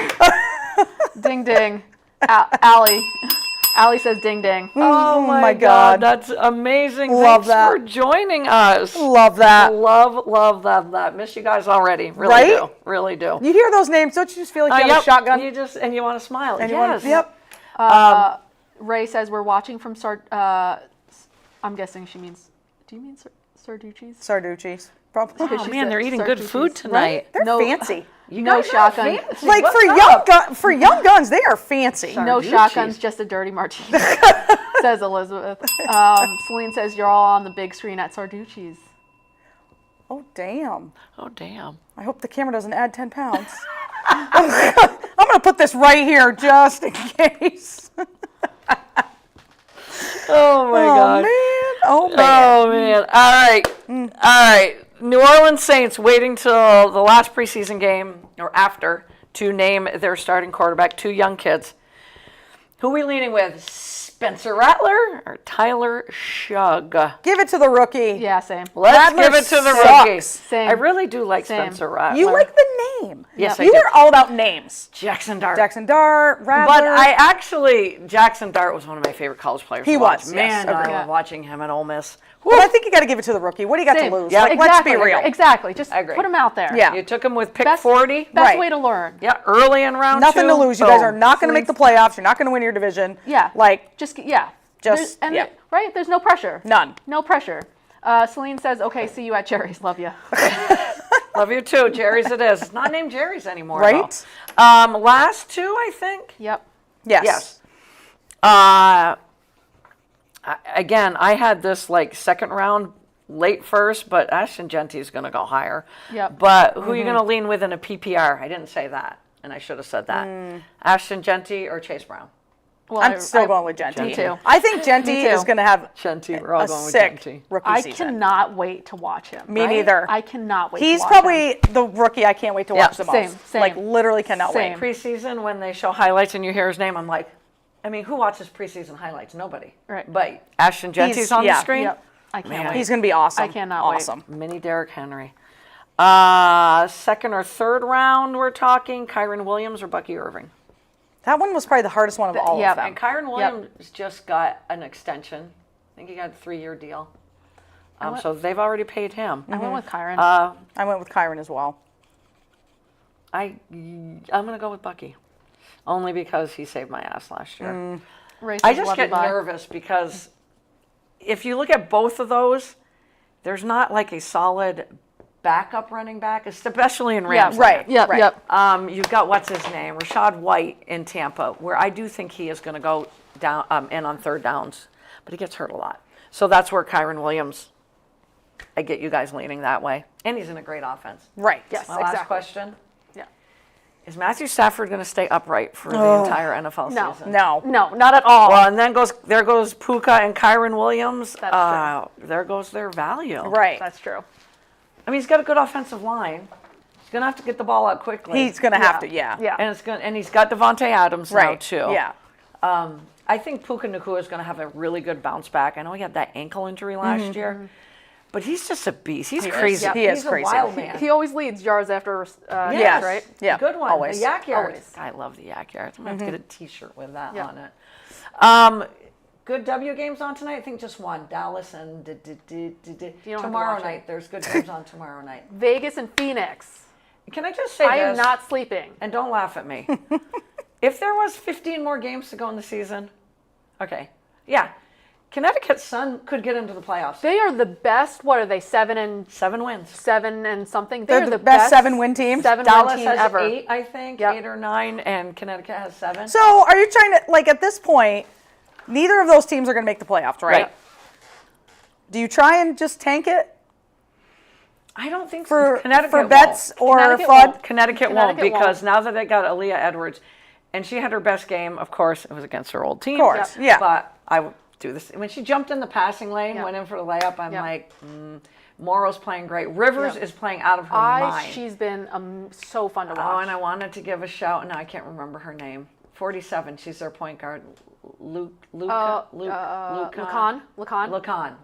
Speaker 3: Ding, ding. Allie says, ding, ding.
Speaker 1: Oh my God. That's amazing.
Speaker 2: Love
Speaker 1: Thanks
Speaker 2: that.
Speaker 1: for joining us.
Speaker 2: Love that.
Speaker 1: Love. Miss you guys already. Really
Speaker 2: Right?
Speaker 1: do. Really do.
Speaker 2: You hear those names, don't you just feel like you have a shotgun?
Speaker 1: You want to smile.
Speaker 2: And
Speaker 1: yes.
Speaker 2: Yep.
Speaker 3: Ray says, we're watching from I'm guessing she means, do you mean Sarducci's?
Speaker 2: Sarducci's. Probably.
Speaker 1: Oh man, they're eating good
Speaker 3: Sarducci's.
Speaker 1: food tonight.
Speaker 2: They're
Speaker 3: No-
Speaker 2: fancy.
Speaker 1: You
Speaker 3: No
Speaker 1: guys are
Speaker 3: shotgun.
Speaker 1: fancy.
Speaker 2: Like
Speaker 1: What's
Speaker 2: for
Speaker 1: up?
Speaker 2: young guns, they are fancy.
Speaker 3: No
Speaker 1: Sarducci's.
Speaker 3: shotguns, just a dirty martini, says Elizabeth. Celine says, you're all on the big screen at Sarducci's.
Speaker 2: Oh, damn.
Speaker 1: Oh damn.
Speaker 2: I hope the camera doesn't add 10 pounds. I'm going to put this right here just in case.
Speaker 1: Oh my God.
Speaker 2: Oh, man.
Speaker 1: Oh man. All right. New Orleans Saints waiting till the last preseason game or after to name their starting quarterback. 2 young kids. Who are we leaning with? Spencer Rattler or Tyler Shugg?
Speaker 2: Give it to the rookie.
Speaker 3: Yeah, same.
Speaker 1: Let's
Speaker 2: Rattler
Speaker 1: give it to the
Speaker 2: sucks.
Speaker 1: rookie.
Speaker 3: Same.
Speaker 1: I really do like
Speaker 3: Same.
Speaker 1: Spencer Rattler.
Speaker 2: You like the name.
Speaker 1: Yes, I
Speaker 2: You
Speaker 1: do.
Speaker 2: are all about names.
Speaker 1: Jackson Dart.
Speaker 2: Jackson Dart, Rattler.
Speaker 1: But I actually, Jackson Dart was one of my favorite college players.
Speaker 2: He
Speaker 1: to watch.
Speaker 2: was, yes,
Speaker 1: Man, I
Speaker 2: agreed.
Speaker 1: love watching him at Ole Miss.
Speaker 2: But I think you got to give it to the rookie. What do you got
Speaker 3: Same.
Speaker 2: to lose?
Speaker 1: Yeah.
Speaker 2: Like,
Speaker 3: Exactly.
Speaker 2: let's be real.
Speaker 3: Exactly. Just
Speaker 1: I agree.
Speaker 3: put him out there.
Speaker 2: Yeah.
Speaker 1: You took him with pick
Speaker 3: Best
Speaker 1: 40.
Speaker 3: Best
Speaker 2: Right.
Speaker 3: way to learn.
Speaker 1: Yeah, early in round
Speaker 2: Nothing
Speaker 1: 2.
Speaker 2: to lose. You guys
Speaker 1: Boom.
Speaker 2: are not going to make the playoffs. You're not going to win your division.
Speaker 3: Yeah.
Speaker 2: Like,
Speaker 3: Just yeah.
Speaker 2: Just-
Speaker 3: There's-
Speaker 2: yeah.
Speaker 3: right. There's no pressure.
Speaker 2: none.
Speaker 3: No pressure. Celine says, "Okay, see you at Jerry's. Love you."
Speaker 1: Love you too. Jerry's it is. It's not named Jerry's anymore.
Speaker 2: Right?
Speaker 1: Though. Last 2, I think.
Speaker 3: Yep.
Speaker 2: Yes.
Speaker 1: Yes. Again, I had this like second round, late first, but Ashton Genty is going to go higher.
Speaker 3: Yep.
Speaker 1: But who are you going to lean with in a PPR? I didn't say that, and I should have said that. Ashton Genty or Chase Brown?
Speaker 3: Well,
Speaker 2: I'm still going with Genty.
Speaker 3: Me too.
Speaker 2: I think Genty
Speaker 3: Me too.
Speaker 2: is going to have
Speaker 1: Genty. We're all
Speaker 2: a
Speaker 1: going with
Speaker 2: sick
Speaker 1: Genty.
Speaker 2: rookie
Speaker 3: I
Speaker 2: season.
Speaker 3: cannot wait to watch him.
Speaker 2: Me
Speaker 3: right?
Speaker 2: neither.
Speaker 3: I cannot wait.
Speaker 2: He's
Speaker 3: to watch him.
Speaker 2: probably the rookie I can't wait to
Speaker 1: Yeah,
Speaker 2: watch the
Speaker 3: same,
Speaker 2: most.
Speaker 3: same.
Speaker 2: Like, literally cannot
Speaker 3: Same.
Speaker 2: wait.
Speaker 1: Preseason, when they show highlights and you hear his name, I'm like, I mean, who watches preseason highlights? Nobody.
Speaker 3: Right.
Speaker 1: But Ashton Genty's
Speaker 2: He's-
Speaker 1: on
Speaker 2: yeah.
Speaker 1: the screen.
Speaker 3: Yep. I can't
Speaker 1: Man.
Speaker 3: wait.
Speaker 2: He's going to be awesome.
Speaker 3: I cannot wait.
Speaker 2: awesome.
Speaker 1: Mini Derrick Henry. Second or third round, we're talking Kyron Williams or Bucky Irving.
Speaker 2: That one was probably the hardest one of all
Speaker 3: yeah.
Speaker 2: of them.
Speaker 1: And Kyron Williams just got an extension. I think he got a 3-year deal. So they've already paid him.
Speaker 3: I went with Kyron.
Speaker 2: I went with Kyron as well.
Speaker 1: I'm going to go with Bucky, only because he saved my ass last year.
Speaker 3: Ray
Speaker 1: I
Speaker 3: says,
Speaker 1: just
Speaker 3: "Love you,
Speaker 1: get
Speaker 3: bye."
Speaker 1: nervous because if you look at both of those, there's not like a solid backup running back, especially in Rams.
Speaker 2: right.
Speaker 1: land.
Speaker 3: Yep.
Speaker 2: Right.
Speaker 3: Yep.
Speaker 1: You've got what's his name, Rashad White in Tampa, where I do think he is going to go down in on third downs, but he gets hurt a lot. So that's where Kyron Williams. I get you guys leaning that way, and he's in a great offense.
Speaker 2: Right.
Speaker 3: Yes.
Speaker 1: My last
Speaker 3: Exactly.
Speaker 1: question:
Speaker 3: Yeah.
Speaker 1: is Matthew Stafford going to stay upright for the entire NFL
Speaker 3: No.
Speaker 1: season?
Speaker 2: No.
Speaker 3: No, not at all.
Speaker 1: Well, and then there goes Puka and Kyron Williams.
Speaker 3: That's
Speaker 1: There goes their value.
Speaker 2: Right.
Speaker 3: That's true.
Speaker 1: I mean, he's got a good offensive line. He's gonna have to get the ball out quickly.
Speaker 2: He's going to have to, yeah.
Speaker 3: Yeah.
Speaker 1: and he's got Devontae Adams now
Speaker 2: Right.
Speaker 1: too.
Speaker 2: Yeah.
Speaker 1: I think Puka Nacua is gonna have a really good bounce back. I know he had that ankle injury last year, but he's just a beast. He's crazy.
Speaker 3: Yeah.
Speaker 2: He is
Speaker 1: he's
Speaker 2: crazy.
Speaker 1: a wild man.
Speaker 3: He always leads yards after
Speaker 1: Yes.
Speaker 3: yards, right?
Speaker 2: Yeah.
Speaker 1: Good one.
Speaker 2: Always.
Speaker 1: The yak yards.
Speaker 3: Always.
Speaker 1: I love the yak yards. I'm gonna have to get a T-shirt with that
Speaker 3: Yeah.
Speaker 1: on it. Good W games on tonight. I think just one. Dallas and
Speaker 3: don't have to
Speaker 1: tomorrow
Speaker 3: watch it.
Speaker 1: night. There's good games on tomorrow night.
Speaker 3: Vegas and Phoenix.
Speaker 1: Can I just say
Speaker 3: I am
Speaker 1: this?
Speaker 3: not sleeping.
Speaker 1: And don't laugh at me. If there was 15 more games to go in the season, okay, yeah, Connecticut Sun could get into the playoffs.
Speaker 3: They are the best. What are they? 7 and
Speaker 1: 7 wins.
Speaker 3: something.
Speaker 2: They're
Speaker 3: They're
Speaker 2: the best 7-win team.
Speaker 3: 7-win
Speaker 1: Dallas
Speaker 3: team
Speaker 1: has
Speaker 3: ever.
Speaker 1: 8, I think,
Speaker 3: Yep.
Speaker 1: 8 or 9, and Connecticut has 7.
Speaker 2: So are you trying to, like, at this point, neither of those teams are going to make the playoffs, right?
Speaker 1: Right.
Speaker 2: Do you try and just tank it
Speaker 1: I don't think
Speaker 2: for
Speaker 1: Connecticut
Speaker 2: bets
Speaker 1: won't.
Speaker 2: or
Speaker 3: Connecticut
Speaker 2: FUD?
Speaker 3: won't.
Speaker 1: Connecticut won't,
Speaker 3: Connecticut
Speaker 1: because
Speaker 3: won't.
Speaker 1: now that they got Aaliyah Edwards, and she had her best game, of course, it was against her old team.
Speaker 2: Of course,
Speaker 3: Yep.
Speaker 2: yeah.
Speaker 1: But I would do this. When she jumped in the passing lane,
Speaker 3: Yep.
Speaker 1: went in for the layup, I'm
Speaker 3: Yep.
Speaker 1: like, Morrow's playing great. Rivers
Speaker 3: Yep.
Speaker 1: is playing out of her mind.
Speaker 3: She's been so fun to watch.
Speaker 1: Oh, and I wanted to give a shout. No, I can't remember her name. 47. She's their point guard. Lucan.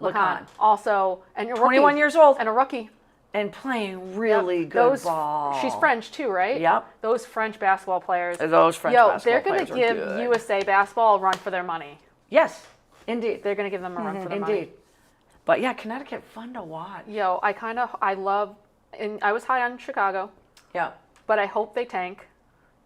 Speaker 3: Lacan. Also, and a rookie.
Speaker 1: 21 years old.
Speaker 3: And a rookie.
Speaker 1: And playing really
Speaker 3: Yep.
Speaker 1: good ball.
Speaker 3: She's French too, right?
Speaker 1: Yep.
Speaker 3: Those French basketball players.
Speaker 1: Those French
Speaker 3: Yo,
Speaker 1: basketball
Speaker 3: they're going
Speaker 1: players
Speaker 3: to
Speaker 1: are
Speaker 3: give
Speaker 1: good.
Speaker 3: USA basketball a run for their money.
Speaker 1: Yes, indeed.
Speaker 3: They're going to give them a run for their money.
Speaker 1: Indeed. But yeah, Connecticut, fun to watch.
Speaker 3: Yo, I love, and I was high on Chicago,
Speaker 1: Yeah.
Speaker 3: but I hope they tank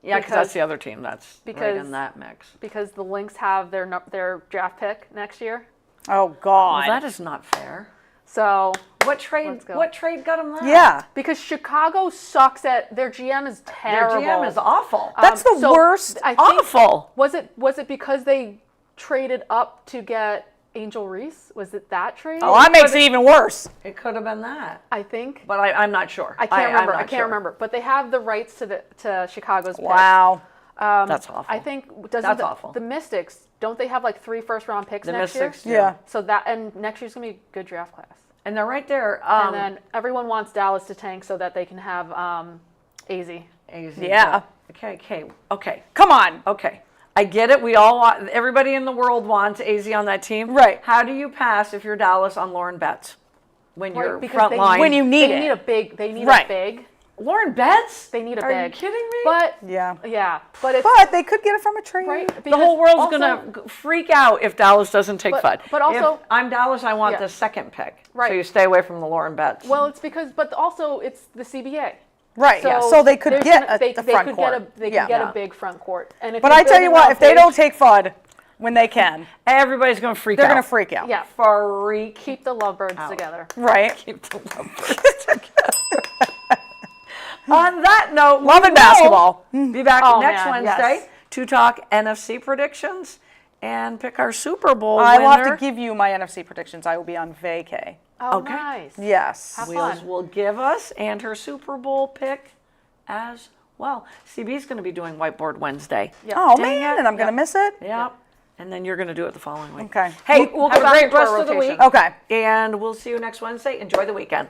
Speaker 1: Yeah, because that's the other team that's right
Speaker 3: because-
Speaker 1: in that mix.
Speaker 3: because the Lynx have their draft pick next year.
Speaker 2: Oh, God.
Speaker 1: Well, that is not fair.
Speaker 3: So,
Speaker 1: What trade?
Speaker 3: Let's go.
Speaker 1: What trade got them that?
Speaker 2: yeah.
Speaker 3: because Chicago sucks at their GM is
Speaker 1: Their
Speaker 3: terrible.
Speaker 1: GM is awful.
Speaker 2: That's the
Speaker 3: so
Speaker 2: worst.
Speaker 3: I think,
Speaker 1: Awful.
Speaker 3: Was it because they traded up to get Angel Reese? Was it that trade?
Speaker 2: Well, that makes it even worse.
Speaker 1: It could have been that,
Speaker 3: I think.
Speaker 1: but I'm not sure.
Speaker 3: I can't remember.
Speaker 1: I'm
Speaker 3: I
Speaker 1: not
Speaker 3: can't
Speaker 1: sure.
Speaker 3: remember. But they have the rights to Chicago's pick.
Speaker 2: Wow.
Speaker 1: That's awful.
Speaker 3: I think doesn't
Speaker 1: That's
Speaker 3: the,
Speaker 1: awful.
Speaker 3: the Mystics, don't they have like 3 first-round picks
Speaker 1: The
Speaker 3: next
Speaker 1: Mystics do.
Speaker 3: year?
Speaker 2: Yeah.
Speaker 3: So that, and next year's gonna be a good draft class.
Speaker 1: And they're right there.
Speaker 3: And then everyone wants Dallas to tank so that they can have AZ.
Speaker 1: AZ,
Speaker 2: Yeah.
Speaker 1: Okay.
Speaker 2: Come on.
Speaker 1: Okay. I get it. We all want, everybody in the world wants AZ on that team.
Speaker 2: Right.
Speaker 1: How do you pass if you're Dallas on Lauren Betts when you're
Speaker 3: Because
Speaker 1: front line?
Speaker 2: When you need
Speaker 3: they
Speaker 2: it.
Speaker 3: need a big. They need
Speaker 2: Right.
Speaker 3: a big.
Speaker 1: Lauren Betts?
Speaker 3: They need a
Speaker 1: Are
Speaker 3: big.
Speaker 1: you kidding me?
Speaker 3: But
Speaker 2: Yeah.
Speaker 3: but it's
Speaker 2: But they could get it from a trade.
Speaker 3: right.
Speaker 1: the whole world's
Speaker 3: also-
Speaker 1: going to freak out if Dallas doesn't take Fudd.
Speaker 3: but also-
Speaker 1: if I'm Dallas, I want
Speaker 3: Yeah.
Speaker 1: the second pick.
Speaker 3: Right.
Speaker 1: So you stay away from the Lauren Betts.
Speaker 3: Well, it's because, but also it's the CBA.
Speaker 2: Right. Yeah. So they could
Speaker 3: there's
Speaker 2: get
Speaker 3: they
Speaker 2: the
Speaker 3: could
Speaker 2: front
Speaker 3: get
Speaker 2: court.
Speaker 3: they
Speaker 2: Yeah.
Speaker 3: could get
Speaker 1: Yeah.
Speaker 3: a big front court. And if
Speaker 2: But
Speaker 3: you're
Speaker 2: I tell you
Speaker 3: building
Speaker 2: what,
Speaker 3: around
Speaker 2: if they
Speaker 3: Paige,
Speaker 2: don't take Fudd when they can,
Speaker 1: everybody's going to freak
Speaker 2: they're
Speaker 1: out.
Speaker 2: going to freak out.
Speaker 3: yeah,
Speaker 1: Freak.
Speaker 3: keep the lovebirds together.
Speaker 2: Right.
Speaker 1: Keep the lovebirds together. On that note,
Speaker 2: Love and basketball.
Speaker 1: Be back
Speaker 3: Oh,
Speaker 1: next
Speaker 3: man,
Speaker 1: Wednesday
Speaker 3: yes.
Speaker 1: to talk NFC predictions and pick our Super Bowl
Speaker 2: I will have
Speaker 1: winner.
Speaker 2: to give you my NFC predictions. I will be on vacay.
Speaker 3: Oh,
Speaker 1: Okay.
Speaker 3: nice.
Speaker 2: Yes.
Speaker 3: Have
Speaker 1: Wheels
Speaker 3: fun.
Speaker 1: will give us and her Super Bowl pick as well. CB's going to be doing Whiteboard Wednesday.
Speaker 3: Yeah.
Speaker 2: Oh,
Speaker 1: Dang
Speaker 2: man.
Speaker 1: it.
Speaker 2: And I'm going to miss it?
Speaker 1: Yep. And then you're going to do it the following week.
Speaker 2: Okay.
Speaker 1: Hey,
Speaker 3: We'll
Speaker 1: have
Speaker 3: go
Speaker 1: a
Speaker 3: back
Speaker 1: great
Speaker 3: to our
Speaker 1: rest of the
Speaker 3: rotation.
Speaker 1: week.
Speaker 2: Okay.
Speaker 1: And we'll see you next Wednesday. Enjoy the weekend.